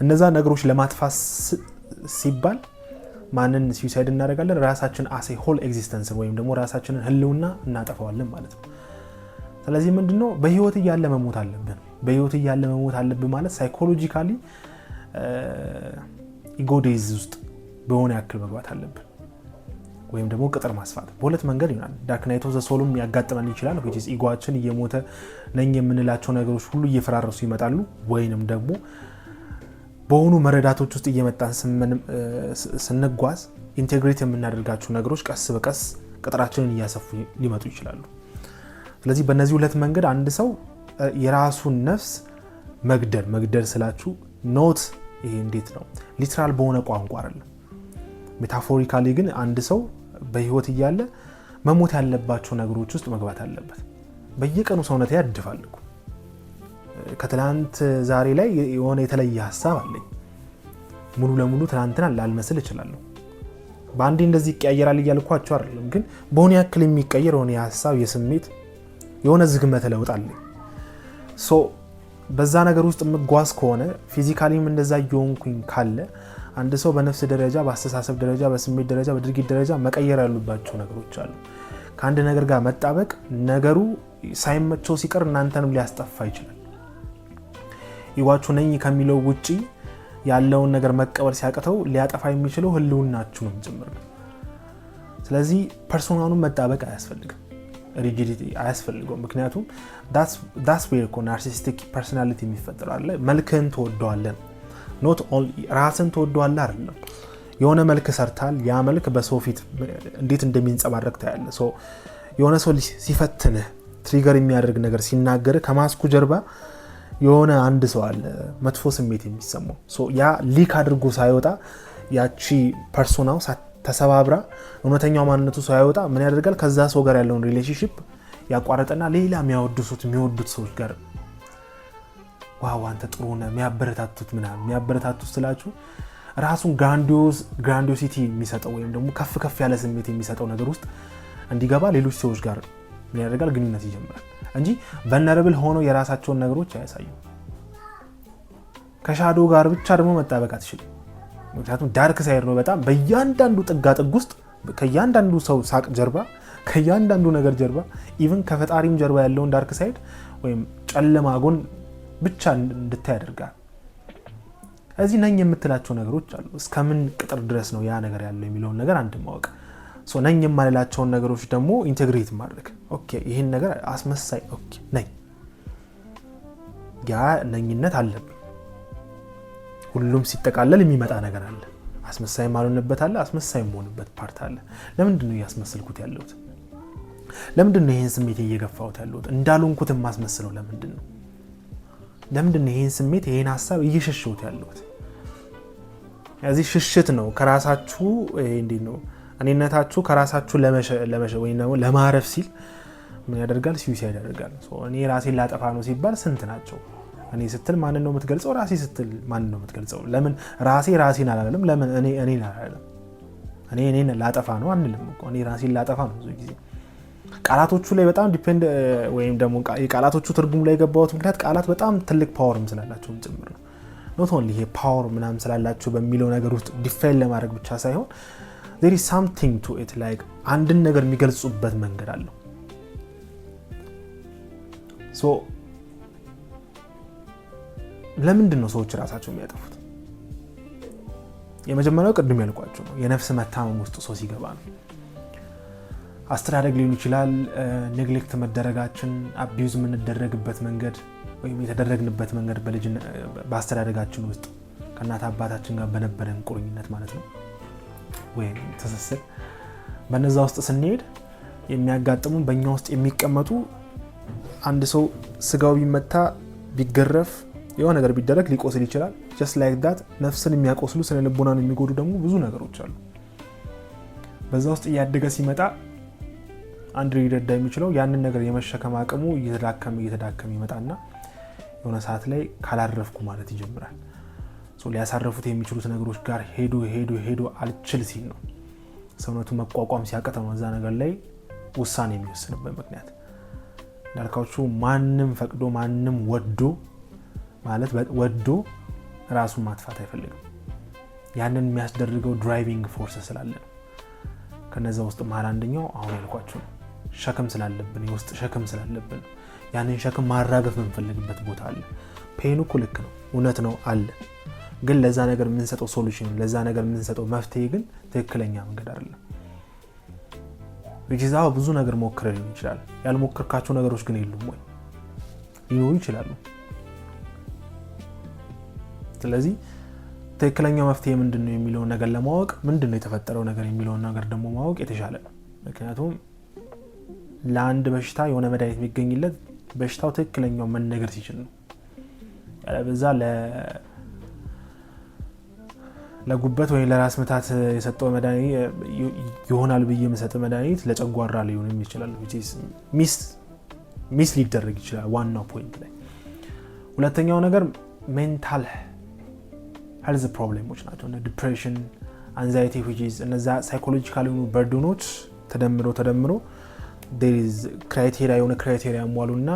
እነዛ ነገሮች ለማጥፋት ሲባል ማንን ሱሳይድ እናደርጋለን ራሳችን አሴ ሆል ኤግዚስተንስ ወይም ደግሞ ራሳችንን ህልውና እናጠፋዋለን ማለት ነው ስለዚህ ምንድነው በህይወት ያለ መሞት አለብን በህይወት ያለ መሞት አለብን ማለት ሳይኮሎጂካሊ ኢጎዴዝ ውስጥ በሆነ ያክል መግባት አለብን ወይም ደግሞ ቅጥር ማስፋት በሁለት መንገድ ይሆናል ዳርክ ናይት ኦፍ ዘ ሶልም ያጋጥመን ይችላል which is ኢጓችን እየሞተ ነኝ የምንላቸው ነገሮች ሁሉ እየፈራረሱ ይመጣሉ ወይንም ደግሞ በሆኑ መረዳቶች ውስጥ እየመጣን ስንጓዝ ኢንቴግሬት የምናደርጋቸው ነገሮች ቀስ በቀስ ቅጥራችንን እያሰፉ ሊመጡ ይችላሉ ስለዚህ በእነዚህ ሁለት መንገድ አንድ ሰው የራሱን ነፍስ መግደል ስላችሁ ኖት ይሄ እንዴት ነው ሊትራል በሆነ ቋንቋ አይደለም ሜታፎሪካሊ ግን አንድ ሰው በህይወት እያለ መሞት ያለባቸው ነገሮች ውስጥ መግባት አለበት በየቀኑ ሰውነቴ ያድፋል እኮ ከትላንት ዛሬ ላይ የሆነ የተለየ ሐሳብ አለኝ ሙሉ ለሙሉ ትላንትና ላልመስል እችላለሁ በአንዴ እንደዚህ ይቀያየራል እያልኳችሁ አይደለም ግን በሆነ ያክል የሚቀየር ሆነ የሐሳብ የስሜት የሆነ ዝግመተ ለውጥ አለኝ ሶ በዛ ነገር ውስጥ መጓዝ ከሆነ ፊዚካሊም እንደዛ ይሆንኩኝ ካለ አንድ ሰው በነፍስ ደረጃ በአስተሳሰብ ደረጃ በስሜት ደረጃ በድርጊት ደረጃ መቀየር ያሉባቸው ነገሮች አሉ ከአንድ ነገር ጋር መጣበቅ ነገሩ ሳይመቸው ሲቀር እናንተንም ሊያስጠፋ ይችላል ይዋቹ ነኝ ከሚለው ውጪ ያለውን ነገር መቀበል ሲያቀተው ሊያጠፋ የሚችለው ህልውናችሁንም ጭምር ነው ስለዚህ ፐርሶናሉን መጣበቅ አያስፈልግም ሪጂዲቲ አያስፈልገው ምክንያቱም that's where ናርሲሲስቲክ ፐርሰናሊቲ የሚፈጠር አለ መልክን ተወደዋለን not only ራስን ተወደዋለህ አይደለም የሆነ መልክ ሰርታል ያ መልክ በሰው ፊት እንዴት እንደሚንጸባረቅ ታያለ ሶ የሆነ ሰው ሲፈትንህ ትሪገር የሚያደርግ ነገር ሲናገር ከማስኩ ጀርባ የሆነ አንድ ሰው አለ መጥፎ ስሜት የሚሰማው ሶ ያ ሊክ አድርጎ ሳይወጣ ያቺ ፐርሶናው ተሰባብራ እውነተኛው ማንነቱ ሳይወጣ ምን ያደርጋል ከዛ ሰው ጋር ያለውን ሪሌሽንሺፕ ያቋረጠና ሌላ የሚወዱት ሰዎች ጋር ዋው አንተ ጥሩ ነህ የሚያበረታቱት ስላችሁ ራሱን ግራንዲዮሲቲ የሚሰጠው ወይም ደግሞ ከፍ ያለ ስሜት የሚሰጠው ነገር ውስጥ እንዲገባ ሌሎች ሰዎች ጋር ምን ያደርጋል ግንኙነት ይጀምራል እንጂ vulnerable ሆኖ የራሳቸውን ነገሮች አያሳዩ ከሻዶ ጋር ብቻ ደግሞ መጣበቅ አትችልም ምክንያቱም ዳርክ ሳይድ ነው በጣም በእያንዳንዱ ጥጋጥግ ውስጥ ከእያንዳንዱ ሰው ሳቅ ጀርባ ከእያንዳንዱ ነገር ጀርባ ኢቭን ከፈጣሪም ጀርባ ያለውን ዳርክ ሳይድ ወይም ጨለማ ጎን ብቻ እንድታይ ያደርጋል እዚህ ነኝ የምትላቸው ነገሮች አሉ እስከምን ቅጥር ድረስ ነው ያ ነገር ያለው የሚለውን ነገር አንድ ማወቅ ሶ ነኝ የማልላቸው ነገሮች ደግሞ ኢንተግሬት ማድረግ ኦኬ ይሄን ነገር አስመሳይ ኦኬ ነኝ ያ ነኝነት አለብኝ ሁሉም ሲጠቃለል የሚመጣ ነገር አለ አስመሳይ ማልሆንበት አለ አስመሳይ መሆንበት ፓርት አለ ለምንድነው ያስመስልኩት ያለሁት ለምንድነው ይሄን ስሜት እየገፋሁት ያለሁት እንዳልሆንኩት ማስመስለው ለምንድነው ይሄን ስሜት ይሄን ሐሳብ እየሸሸሁት ያለሁት ያዚህ ሽሽት ነው ከራሳችሁ እንዴት ነው እኔነታችሁ ከራሳችሁ ለመሸ ወይና ለማረፍ ሲል ምን ያደርጋል ሱሳይድ ያደርጋል እኔ ራሴን ላጠፋ ነው ሲባል ስንት ናቸው እኔ ስትል ማንን ነው የምትገልጸው ራሴ ስትል ማንን ነው የምትገልጸው ለምን ራሴን አላለም ለምን እኔ አላለም እኔን ላጠፋ ነው አንልም እኮ እኔ ራሴን ላጠፋ ነው ብዙ ጊዜ ቃላቶቹ ላይ በጣም ዲፔንድ ወይም ደግሞ የቃላቶቹ ትርጉም ላይ ገባውት ምክንያት ቃላት በጣም ትልቅ ፓወርም ስላላቸው ጭምር ነው not only ይሄ ፓወር ምናምን ስላላቸው በሚለው ነገር ውስጥ ዲፋይን ለማድረግ ብቻ ሳይሆን there is something to it like አንድን ነገር የሚገልጹበት መንገድ አለው so ለምንድን ነው ሰዎች ራሳቸው የሚያጠፉት የመጀመሪያው ቅድም ያልኳችሁ ነው የነፍስ መታመም ውስጥ ሰው ሲገባ ነው አስተዳደግ ሊሆን ይችላል ኔግሌክት መደረጋችን አቢዩዝ የምንደረግበት መንገድ ወይም የተደረግንበት መንገድ በአስተዳደጋችን ውስጥ ከእናት አባታችን ጋር በነበረን ቁርኝነት ማለት ነው ወይም ተሰሰብ በነዛ ውስጥ ስንሄድ የሚያጋጥሙ በእኛ ውስጥ የሚቀመጡ አንድ ሰው ስጋው ቢመታ ቢገረፍ የሆነ ነገር ቢደረግ ሊቆስል ይችላል። just like that ነፍስን የሚያቆስሉ ስነ ልቦናን የሚጎዱ ደግሞ ብዙ ነገሮች አሉ። በዛ ውስጥ እያደገ ሲመጣ አንድ ሊረዳ የሚችለው ያንን ነገር የመሸከም አቅሙ እየተዳከመ ይመጣና የሆነ ሰዓት ላይ ካላረፍኩ ማለት ይጀምራል። ሊያሳርፉት የሚችሉት ነገሮች ጋር ሄዶ አልችል ሲል ነው ሰውነቱ መቋቋም ሲያቀተው ነው እዛ ነገር ላይ ውሳኔ የሚወስንበት ምክንያት። እንዳልኳችሁ ማንም ፈቅዶ ማንም ወዶ ራሱን ማጥፋት አይፈልግም። ያንን የሚያስደርገው ድራይቪንግ ፎርስ ስላለ ነው። ከነዛ ውስጥ መሀል አንደኛው አሁን ያልኳችሁ ነው። ሸክም ስላለብን የውስጥ ሸክም ስላለብን ያንን ሸክም ማራገፍ የምንፈልግበት ቦታ አለ። ፔኑ እኮ ልክ ነው፣ እውነት ነው አለ። ግን ለዛ ነገር የምንሰጠው ሶሉሽን ለዛ ነገር የምንሰጠው መፍትሄ ግን ትክክለኛ መንገድ አይደለም። ወይዛው ብዙ ነገር ሞክረን ሊሆን ይችላል። ያልሞከርካቸው ነገሮች ግን የሉም ወይ? ሊኖሩ ይችላሉ። ስለዚህ ትክክለኛው መፍትሄ ምንድነው የሚለውን ነገር ለማወቅ ምንድነው የተፈጠረው ነገር የሚለውን ነገር ደግሞ ማወቅ የተሻለ ነው። ምክንያቱም ለአንድ በሽታ የሆነ መድኃኒት የሚገኝለት በሽታው ትክክለኛው መነገር ሲችል ነው። ያለበዛ ለጉበት ወይ ለራስ ምታት የሰጠው መድኃኒት ይሆናል ብዬ የምሰጠው መድኃኒት ለጨጓራ ሊሆንም ይችላል። ሚስ ሊደረግ ይችላል ዋናው ፖይንት ላይ። ሁለተኛው ነገር ሜንታል ሄልዝ ፕሮብሌሞች ናቸው። ዲፕሬሽን፣ አንዛይቲ እነዛ ሳይኮሎጂካል የሆኑ በርዶኖች ተደምሮ there is ክራይቴሪያ ሟሉና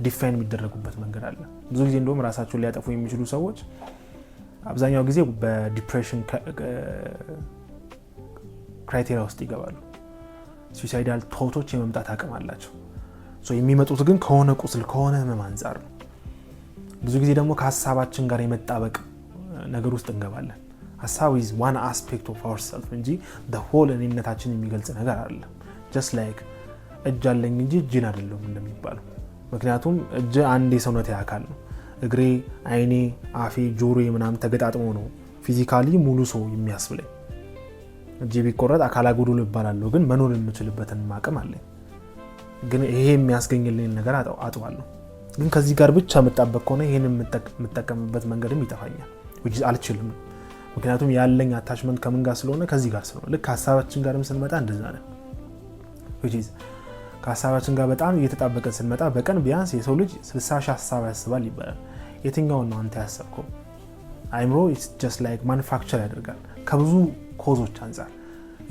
ዲፋይን የሚደረጉበት መንገድ አለ። ብዙ ጊዜ እንደውም ራሳቸውን ሊያጠፉ የሚችሉ ሰዎች አብዛኛው ጊዜ በዲፕሬሽን ክራይቴሪያ ውስጥ ይገባሉ። ሱሳይዳል ቶቶች የመምጣት አቅም አላቸው። የሚመጡት ግን ከሆነ ቁስል ከሆነ ህመም አንጻር ነው። ብዙ ጊዜ ደግሞ ከሀሳባችን ጋር የመጣበቅ ነገር ውስጥ እንገባለን። ሀሳብ is one aspect of ourselves እንጂ the whole እኔነታችን የሚገልጽ ነገር አይደለም። just like እጅ አለኝ እንጂ እጅን አይደለም እንደሚባለው። ምክንያቱም እጅ አንድ የሰውነት አካል ነው። እግሬ፣ አይኔ፣ አፌ፣ ጆሮዬ ምናምን ተገጣጥሞ ነው ፊዚካሊ ሙሉ ሰው የሚያስብለኝ። እጄ ቢቆረጥ አካላ ጎዶሎ ይባላለሁ፣ ግን መኖር የምችልበትን አቅም አለኝ። ግን ይሄ የሚያስገኝልኝ ነገር አጥዋለሁ። ግን ከዚህ ጋር ብቻ መጣበቅ ከሆነ ይሄን የምጠቀምበት መንገድም ይጠፋኛል። which አልችልም። ምክንያቱም ያለኝ አታችመንት ከምን ጋር ስለሆነ ከዚህ ጋር ስለሆነ ልክ ሀሳባችን ጋርም ስንመጣ እንደዛ ነው። which ከሀሳባችን ጋር በጣም እየተጣበቀ ስንመጣ በቀን ቢያንስ የሰው ልጅ 60 ሺህ ሀሳብ ያስባል ይባላል። የትኛውን ነው አንተ ያሰብከው? አይምሮ it's just like manufacture ያደርጋል ከብዙ ኮዞች አንፃር።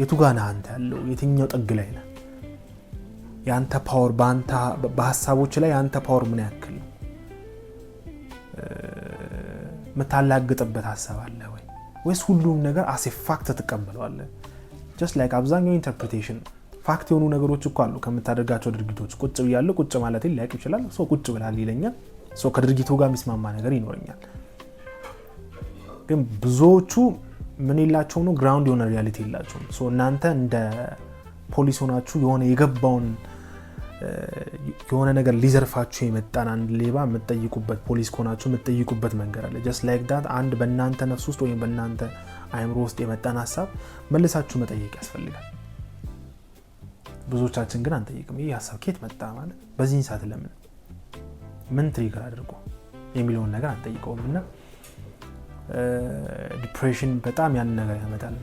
የቱ ጋር ነህ አንተ ያለው? የትኛው ጥግ ላይ ነህ? ያንተ ፓወር በሀሳቦች ላይ ያንተ ፓወር ምን ያክል ነው? መታላግጥበት ሀሳብ አለ ወይስ ሁሉም ነገር as a fact ተቀበለዋለህ? just like አብዛኛው ኢንተርፕሪቴሽን ፋክት የሆኑ ነገሮች እኮ አሉ። ከምታደርጋቸው ድርጊቶች ቁጭ ብያለሁ ቁጭ ማለት ሊያቅ ይችላል። ቁጭ ብላል ይለኛል። ከድርጊቱ ጋር የሚስማማ ነገር ይኖረኛል። ግን ብዙዎቹ ምን ይላቸው ነው? ግራውንድ የሆነ ሪያሊቲ ይላቸው። እናንተ እንደ ፖሊስ ሆናችሁ የሆነ የገባውን የሆነ ነገር ሊዘርፋችሁ የመጣን አንድ ሌባ የምትጠይቁበት፣ ፖሊስ ሆናችሁ የምትጠይቁበት መንገድ አለ። just like that አንድ በእናንተ ነፍስ ውስጥ ወይም በእናንተ አይምሮ ውስጥ የመጣን ሀሳብ መልሳችሁ መጠየቅ ያስፈልጋል። ብዙዎቻችን ግን አንጠይቅም። ይሄ ሀሳብ ከየት መጣ ማለት በዚህ ሰዓት ለምን ምን ትሪገር አድርጎ የሚለውን ነገር አንጠይቀውም። እና ዲፕሬሽን በጣም ያን ነገር ያመጣል።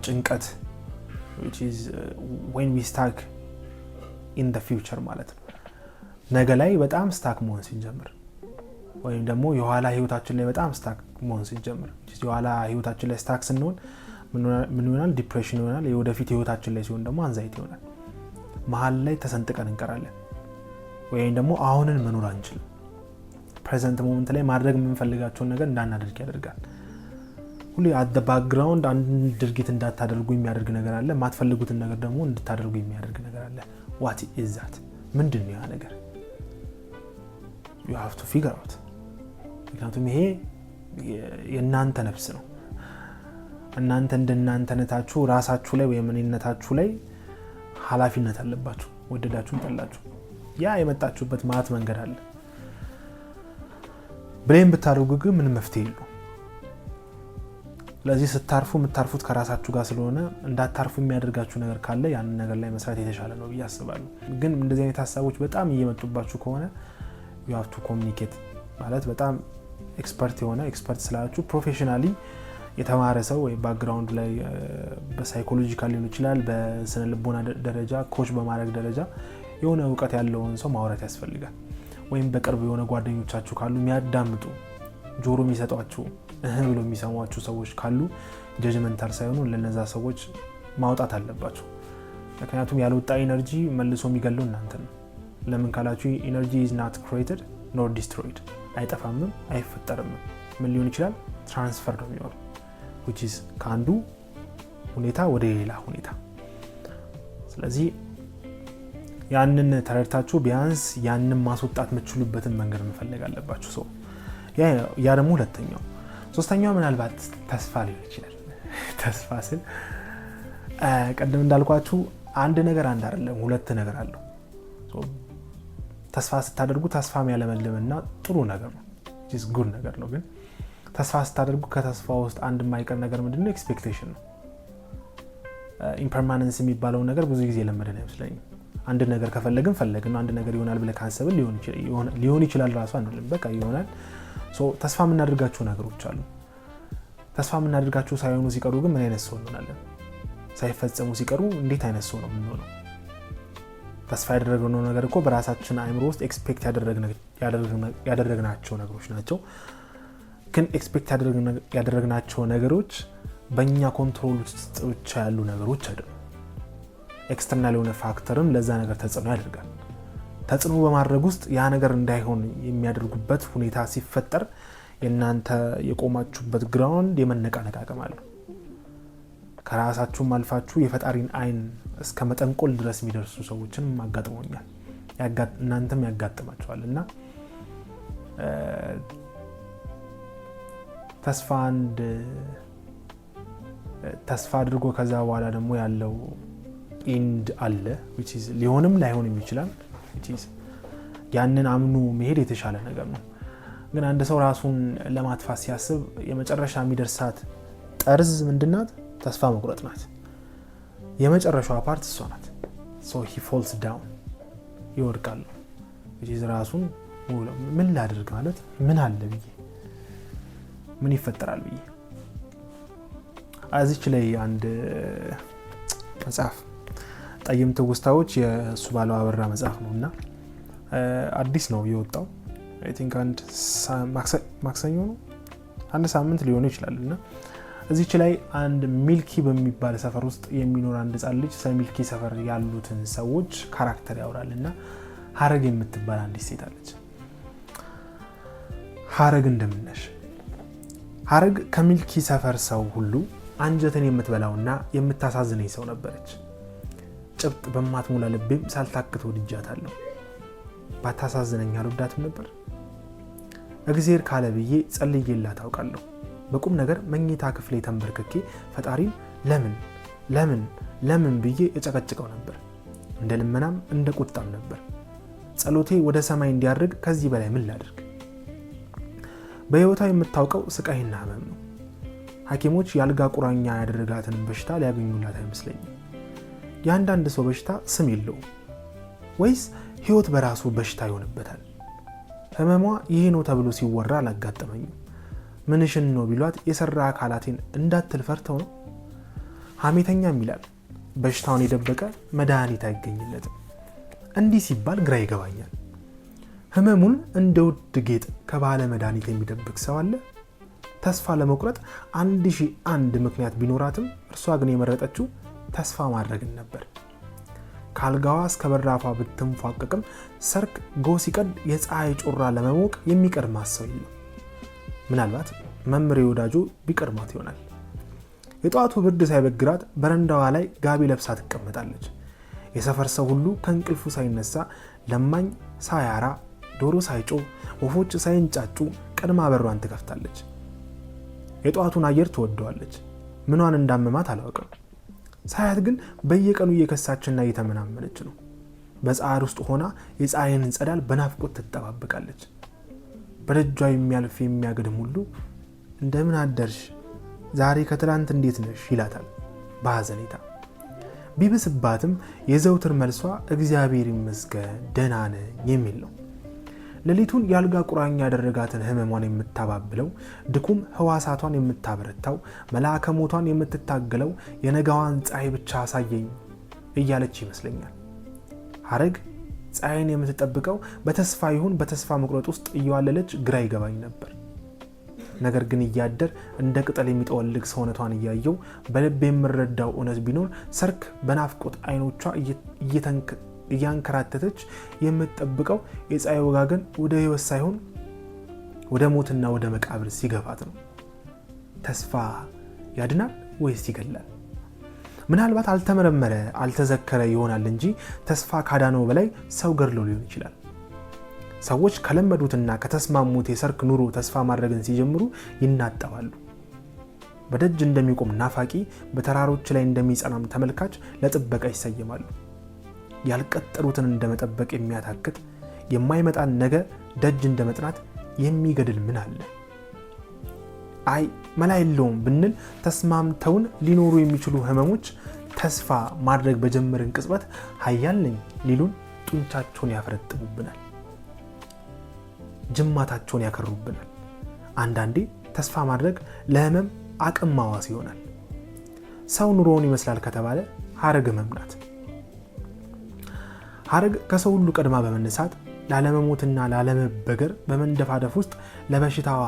ጭንቀት which is when we stuck in the future ማለት ነው። ነገ ላይ በጣም ስታክ መሆን ሲጀምር ወይም ደግሞ የኋላ ህይወታችን ላይ በጣም ስታክ መሆን ሲጀምር የኋላ ህይወታችን ላይ ስታክ ስንሆን ምን ይሆናል? ዲፕሬሽን ይሆናል። የወደፊት ህይወታችን ላይ ሲሆን ደግሞ አንዛይቲ ይሆናል። መሀል ላይ ተሰንጥቀን እንቀራለን ወይም ደግሞ አሁንን መኖር አንችልም። ፕሬዘንት ሞመንት ላይ ማድረግ የምንፈልጋቸውን ነገር እንዳናደርግ ያደርጋል። ሁሌ at the background አንድ ድርጊት እንዳታደርጉ የሚያደርግ ነገር አለ። ማትፈልጉትን ነገር ደግሞ እንድታደርጉ የሚያደርግ ነገር አለ። what is that? ምንድነው ያ ነገር? you have to figure out። ምክንያቱም ይሄ የእናንተ ነፍስ ነው። እናንተ እንደናንተነታችሁ ራሳችሁ ላይ ወይም እኔነታችሁ ላይ ኃላፊነት አለባችሁ። ወደዳችሁም ጠላችሁ ያ የመጣችሁበት ማት መንገድ አለ። ብሌም ብታደርጉ ግን ምን መፍትሄ የለው። ስለዚህ ስታርፉ የምታርፉት ከራሳችሁ ጋር ስለሆነ እንዳታርፉ የሚያደርጋችሁ ነገር ካለ ያንን ነገር ላይ መስራት የተሻለ ነው ብዬ አስባለሁ። ግን እንደዚህ አይነት ሀሳቦች በጣም እየመጡባችሁ ከሆነ you have to communicate ማለት በጣም ኤክስፐርት ስላችሁ ፕሮፌሽናሊ የተማረ ሰው ወይ ባክግራውንድ ላይ በሳይኮሎጂካል ሊሆን ይችላል በስነ ልቦና ደረጃ ኮች በማድረግ ደረጃ የሆነ እውቀት ያለውን ሰው ማውራት ያስፈልጋል። ወይም በቅርብ የሆነ ጓደኞቻችሁ ካሉ የሚያዳምጡ ጆሮ የሚሰጧችሁ ብሎ የሚሰሟችሁ ሰዎች ካሉ ጀጅመንታል ሳይሆኑ ለነዛ ሰዎች ማውጣት አለባችሁ። ምክንያቱም ያልወጣ ኢነርጂ መልሶ የሚገለው እናንተ ነው። ለምን ካላችሁ ኢነርጂ is not created nor destroyed አይጠፋምም አይፈጠርም። ምን ሊሆን ይችላል? ትራንስፈር ነው የሚሆነው which is ከአንዱ ሁኔታ ወደ ሌላ ሁኔታ። ስለዚህ ያንን ተረድታችሁ ቢያንስ ያንን ማስወጣት የምትችሉበትን መንገድ መፈለግ አለባችሁ። ሰው ያ ደግሞ ሁለተኛው። ሶስተኛው ምናልባት ተስፋ ሊሆን ይችላል። ተስፋ ስል ቀደም እንዳልኳችሁ አንድ ነገር አንድ አይደለም ሁለት ነገር አለው። ተስፋ ስታደርጉ ተስፋ የሚያለመልምና ጥሩ ነገር ነው is good ነገር ነው። ግን ተስፋ ስታደርጉ ከተስፋ ውስጥ አንድ የማይቀር ነገር ምንድነው? ኤክስፔክቴሽን ነው። ኢምፐርማነንስ የሚባለው ነገር ብዙ ጊዜ ለመደነ አይመስለኝም። አንድ ነገር ከፈለግን ፈለግን አንድ ነገር ይሆናል ብለ ካሰብን ሊሆን ይችላል ራሱ አንልም በቃ ይሆናል። ተስፋ የምናደርጋቸው ነገሮች አሉ። ተስፋ የምናደርጋቸው ሳይሆኑ ሲቀሩ ግን ምን አይነት ሰው እንሆናለን? ሳይፈጸሙ ሲቀሩ እንዴት አይነት ሰው ነው የምንሆነው? ተስፋ ያደረግነው ነገር እኮ በራሳችን አእምሮ ውስጥ ኤክስፔክት ያደረግናቸው ነገሮች ናቸው። ግን ኤክስፔክት ያደረግናቸው ነገሮች በእኛ ኮንትሮል ውስጥ ብቻ ያሉ ነገሮች አይደሉም። ኤክስተርናል የሆነ ፋክተርም ለዛ ነገር ተጽዕኖ ያደርጋል። ተጽዕኖ በማድረግ ውስጥ ያ ነገር እንዳይሆን የሚያደርጉበት ሁኔታ ሲፈጠር የናንተ የቆማችሁበት ግራውንድ የመነቃነቅ አቅም አለው። ከራሳችሁም አልፋችሁ የፈጣሪን አይን እስከ መጠንቆል ድረስ የሚደርሱ ሰዎችን ማጋጥሞኛል። እናንተም ያጋጥማችኋል። እና ተስፋ አድርጎ ከዛ በኋላ ደግሞ ያለው ኢንድ አለ which is ሊሆንም ላይሆንም ይችላል which is ያንን አምኑ መሄድ የተሻለ ነገር ነው። ግን አንድ ሰው ራሱን ለማጥፋት ሲያስብ የመጨረሻ የሚደርሳት ጠርዝ ምንድናት? ተስፋ መቁረጥ ናት። የመጨረሻዋ ፓርት እሷ ናት። so he falls down ይወድቃል። which is ራሱን ምን ላድርግ ማለት ምን አለ ብዬ ምን ይፈጠራል ብዬ አዚች ላይ አንድ መጽሐፍ ጠይም ትውስታዎች የሱ ባለው አበራ መጽሐፍ ነውና አዲስ ነው የወጣው። I think አንድ ማክሰኞ ነው አንድ ሳምንት ሊሆን ይችላልና እዚች ላይ አንድ ሚልኪ በሚባል ሰፈር ውስጥ የሚኖር አንድ ህፃን ልጅ ሚልኪ ሰፈር ያሉትን ሰዎች ካራክተር ያወራልና ሀረግ የምትባል አንዲት ሴት አለች። ሀረግ እንደምነሽ ሀረግ ከሚልኪ ሰፈር ሰው ሁሉ አንጀትን የምትበላውና የምታሳዝነኝ ሰው ነበረች። ጭብጥ በማትሞላ ልቤም ሳልታክት ወድጃታለሁ። ባታሳዝነኝ አልወዳትም ነበር። እግዚአብሔር ካለ ብዬ ጸልዬላት አውቃለሁ። በቁም ነገር መኝታ ክፍሌ ተንበርክኬ ፈጣሪን ለምን ብዬ እጨቀጭቀው ነበር። እንደ ልመናም እንደ ቁጣም ነበር። ጸሎቴ ወደ ሰማይ እንዲያርግ ከዚህ በላይ ምን ላድርግ? በህይወቷ የምታውቀው ስቃይና ህመም ነው። ሐኪሞች ያልጋ ቁራኛ ያደረጋትን በሽታ ሊያገኙላት አይመስለኝም። ያንዳንድ ሰው በሽታ ስም የለውም ወይስ ህይወት በራሱ በሽታ ይሆንበታል? ህመሟ ይሄ ነው ተብሎ ሲወራ አላጋጠመኝም። ምንሽን ነው ቢሏት የሰራ አካላቴን እንዳትል ፈርተው ነው። ሐሜተኛም ይላል በሽታውን የደበቀ መድኃኒት አይገኝለትም። እንዲህ ሲባል ግራ ይገባኛል። ህመሙን እንደ ውድ ጌጥ ከባለ መድኃኒት የሚደብቅ ሰው አለ? ተስፋ ለመቁረጥ 1001 ምክንያት ቢኖራትም እርሷ ግን የመረጠችው ተስፋ ማድረግን ነበር። ካልጋዋ እስከ በራፏ ብትንፏቀቅም ሰርክ ጎ ሲቀድ የፀሐይ ጮራ ለመሞቅ የሚቀድማት ሰው የለም። ምናልባት መምሬ ወዳጆ ቢቀድማት ይሆናል። የጧቱ ብርድ ሳይበግራት በረንዳዋ ላይ ጋቢ ለብሳ ትቀመጣለች። የሰፈር ሰው ሁሉ ከእንቅልፉ ሳይነሳ ለማኝ ሳያራ ዶሮ ሳይጮ ወፎች ሳይንጫጩ ቀድማ በሯን ትከፍታለች። የጧቱን አየር ትወደዋለች። ምኗን እንዳመማት አላውቅም። ሳያት ግን በየቀኑ እየከሳችና እየተመናመነች ነው። በፀሐይ ውስጥ ሆና የፀሐይን ጸዳል በናፍቆት ትጠባበቃለች። በደጇ የሚያልፍ የሚያገድም ሁሉ እንደምን አደርሽ ዛሬ ከትላንት እንዴት ነሽ ይላታል በሐዘኔታ። ቢብስባትም የዘውትር መልሷ እግዚአብሔር ይመስገን ደህና ነኝ የሚል ነው። ሌሊቱን ያልጋ ቁራኛ ያደረጋትን ህመሟን የምታባብለው፣ ድኩም ህዋሳቷን የምታበረታው፣ መልአከ ሞቷን የምትታገለው የነጋዋን ፀሐይ ብቻ አሳየኝ እያለች ይመስለኛል። ሐረግ ፀሐይን የምትጠብቀው በተስፋ ይሁን በተስፋ መቁረጥ ውስጥ እየዋለለች ግራ ይገባኝ ነበር። ነገር ግን እያደር እንደ ቅጠል የሚጠወልግ ሰውነቷን እያየው በልብ የምረዳው እውነት ቢኖር ሰርክ በናፍቆት አይኖቿ እያንከራተተች የምትጠብቀው የፀሐይ ወጋገን ወደ ህይወት ሳይሆን ወደ ሞትና ወደ መቃብር ሲገፋት ነው። ተስፋ ያድናል ወይስ ይገላል? ምናልባት አልተመረመረ አልተዘከረ ይሆናል እንጂ ተስፋ ካዳነው በላይ ሰው ገድሎ ሊሆን ይችላል። ሰዎች ከለመዱትና ከተስማሙት የሰርክ ኑሮ ተስፋ ማድረግን ሲጀምሩ ይናጠባሉ። በደጅ እንደሚቆም ናፋቂ፣ በተራሮች ላይ እንደሚጸናም ተመልካች ለጥበቃ ይሰየማሉ። ያልቀጠሩትን እንደመጠበቅ የሚያታክት የማይመጣን ነገ ደጅ እንደመጥናት የሚገድል ምን አለ? አይ መላ የለውም ብንል ተስማምተውን ሊኖሩ የሚችሉ ህመሞች ተስፋ ማድረግ በጀመርን ቅጽበት ሀያል ነኝ ሊሉን ጡንቻቸውን ያፈረጥሙብናል፣ ጅማታቸውን ያከሩብናል። አንዳንዴ ተስፋ ማድረግ ለህመም አቅም ማዋስ ይሆናል። ሰው ኑሮውን ይመስላል ከተባለ ሐረግ ህመም ናት። ሐረግ ከሰው ሁሉ ቀድማ በመነሳት ላለመሞትና ላለመበገር በመንደፋደፍ ውስጥ ለበሽታዋ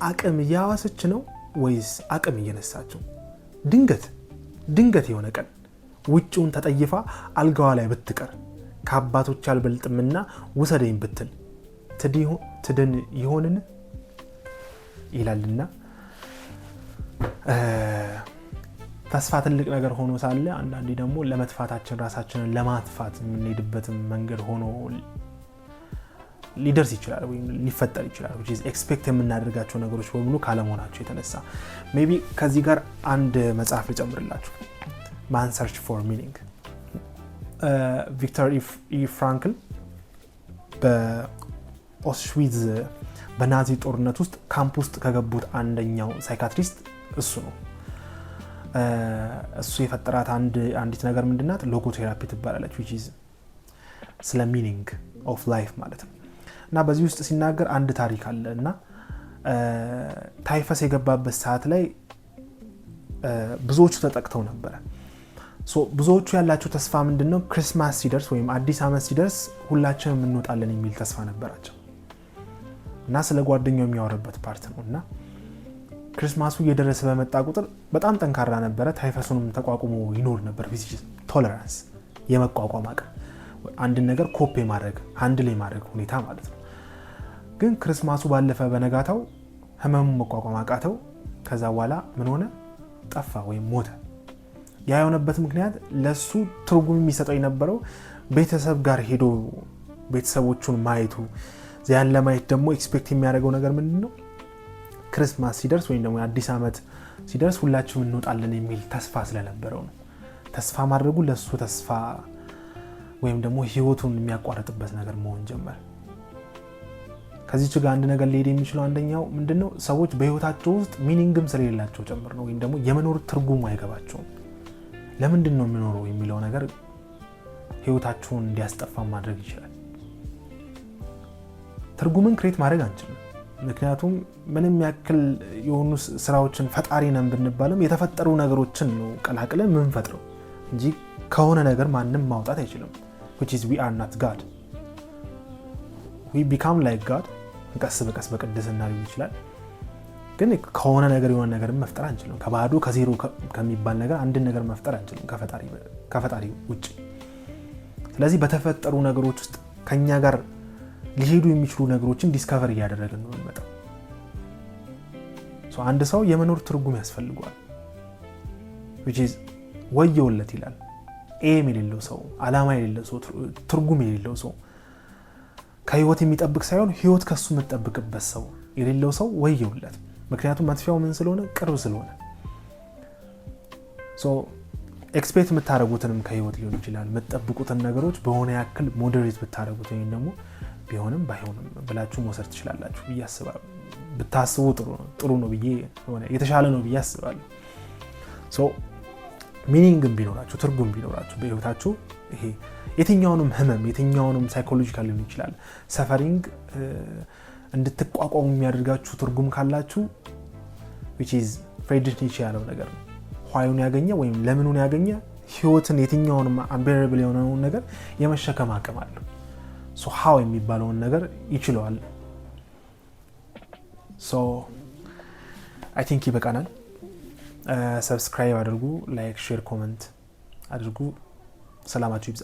አቅም እያዋሰች ነው ወይስ አቅም እየነሳችው? ድንገት የሆነ ቀን ውጭውን ተጠይፋ አልጋዋ ላይ ብትቀር ከአባቶች አልበልጥምና ውሰደኝ ብትል ትድን ይሆንን ይላልና ተስፋ ትልቅ ነገር ሆኖ ሳለ አንዳንዴ ደግሞ ለመጥፋታችን ራሳችንን ለማጥፋት የምንሄድበትን መንገድ ሆኖ ሊደርስ ይችላል ወይም ሊፈጠር ይችላል። which is expect የምናደርጋቸው ነገሮች በሙሉ ካለመሆናቸው የተነሳ ሜቢ ከዚህ ጋር አንድ መጽሐፍ ልጨምርላችሁ። Man Search for Meaning ቪክተር ኢ ፍራንክል በኦስዊዝ በናዚ ጦርነት ውስጥ ካምፕ ውስጥ ከገቡት አንደኛው ሳይካትሪስት እሱ ነው። እሱ የፈጠራት አንዲት ነገር ምንድናት? ሎጎቴራፒ ትባላለች። which is ስለ ሚኒንግ ኦፍ ላይፍ ማለት ነው። እና በዚህ ውስጥ ሲናገር አንድ ታሪክ አለ እና ታይፈስ የገባበት ሰዓት ላይ ብዙዎቹ ተጠቅተው ነበረ። ብዙዎቹ ያላቸው ተስፋ ምንድነው? ክሪስማስ ሲደርስ ወይም አዲስ ዓመት ሲደርስ ሁላችንም እንወጣለን የሚል ተስፋ ነበራቸው። እና ስለ ጓደኛው የሚያወራበት ፓርት ነው። እና ክሪስማሱ እየደረሰ በመጣ ቁጥር በጣም ጠንካራ ነበረ። ታይፈሱንም ተቋቁሞ ይኖር ነበር። ቶለራንስ የመቋቋም አቅም፣ አንድ ነገር ኮፕ ማድረግ ሃንድል ማድረግ ሁኔታ ማለት ነው። ግን ክሪስማሱ ባለፈ በነጋታው ህመሙ መቋቋም አቃተው። ከዛ በኋላ ምን ሆነ? ጠፋ ወይም ሞተ። ያ የሆነበት ምክንያት ለሱ ትርጉም የሚሰጠው የነበረው ቤተሰብ ጋር ሄዶ ቤተሰቦቹን ማየቱ። ያን ለማየት ደግሞ ኤክስፔክት የሚያደርገው ነገር ምንድነው? ክሪስማስ ሲደርስ ወይም ደግሞ አዲስ ዓመት ሲደርስ ሁላችንም እንወጣለን የሚል ተስፋ ስለነበረው ነው። ተስፋ ማድረጉ ለሱ ተስፋ ወይም ደግሞ ህይወቱን የሚያቋርጥበት ነገር መሆን ጀመረ። ከዚህች ጋር አንድ ነገር ሊሄድ የሚችለው አንደኛው ምንድነው? ሰዎች በህይወታቸው ውስጥ ሚኒንግም ስለሌላቸው ጭምር ነው። ወይም ደግሞ የመኖር ትርጉሙ አይገባቸውም። ለምንድን ነው የሚኖረው የሚለው ነገር ህይወታቸውን እንዲያስጠፋ ማድረግ ይችላል። ትርጉምን ክሬት ማድረግ አንችልም። ምክንያቱም ምንም ያክል የሆኑ ስራዎችን ፈጣሪ ነን ብንባልም የተፈጠሩ ነገሮችን ነው ቀላቅለን ምንፈጥረው እንጂ ከሆነ ነገር ማንም ማውጣት አይችልም። which is we are not God. we become like God. ቀስ በቀስ በቅድስና ሊሆን ይችላል። ግን ከሆነ ነገር የሆነ ነገር መፍጠር አንችልም። ከባዶ ከዜሮ ከሚባል ነገር አንድ ነገር መፍጠር አንችልም ከፈጣሪ ውጪ። ስለዚህ በተፈጠሩ ነገሮች ውስጥ ከኛ ጋር ሊሄዱ የሚችሉ ነገሮችን ዲስከቨር እያደረግን ነው የምንመጣው። አንድ ሰው የመኖር ትርጉም ያስፈልገዋል። which is ወየውለት ይላል። ኤም የሌለው ሰው፣ አላማ የሌለው ሰው፣ ትርጉም የሌለው ሰው፣ ከህይወት የሚጠብቅ ሳይሆን ህይወት ከሱ የምትጠብቅበት ሰው የሌለው ሰው ወየውለት። ምክንያቱም መጥፊያው ምን ስለሆነ? ቅርብ ስለሆነ። ኤክስፔክት የምታደርጉትንም ከህይወት ሊሆን ይችላል የምትጠብቁትን ነገሮች በሆነ ያክል ሞዴሬት ብታደርጉት ወይም ደግሞ ቢሆንም ባይሆንም ብላችሁ መውሰድ ትችላላችሁ ብዬ አስባለሁ። ብታስቡ ጥሩ ነው ብዬ ሆነ የተሻለ ነው ብዬ አስባለሁ። ሶ ሚኒንግም ቢኖራችሁ ትርጉም ቢኖራችሁ በህይወታችሁ ይሄ የትኛውንም ህመም የትኛውንም ሳይኮሎጂካል ሊሆን ይችላል ሰፈሪንግ እንድትቋቋሙ የሚያደርጋችሁ ትርጉም ካላችሁ which is ፍሬድሪክ ኒቼ ያለው ነገር ነው። ዋዩን ያገኘ ወይም ለምኑን ያገኘ ህይወትን የትኛውንም አንቤረብል የሆነውን ነገር የመሸከም አቅም አለው። ሶ ሃው የሚባለውን ነገር ይችላል። ሶ አይ ቲንክ ይበቃናል። ሰብስክራይብ አድርጉ፣ ላይክ፣ ሼር፣ ኮሜንት አድርጉ። ሰላማችሁ ይብዛ።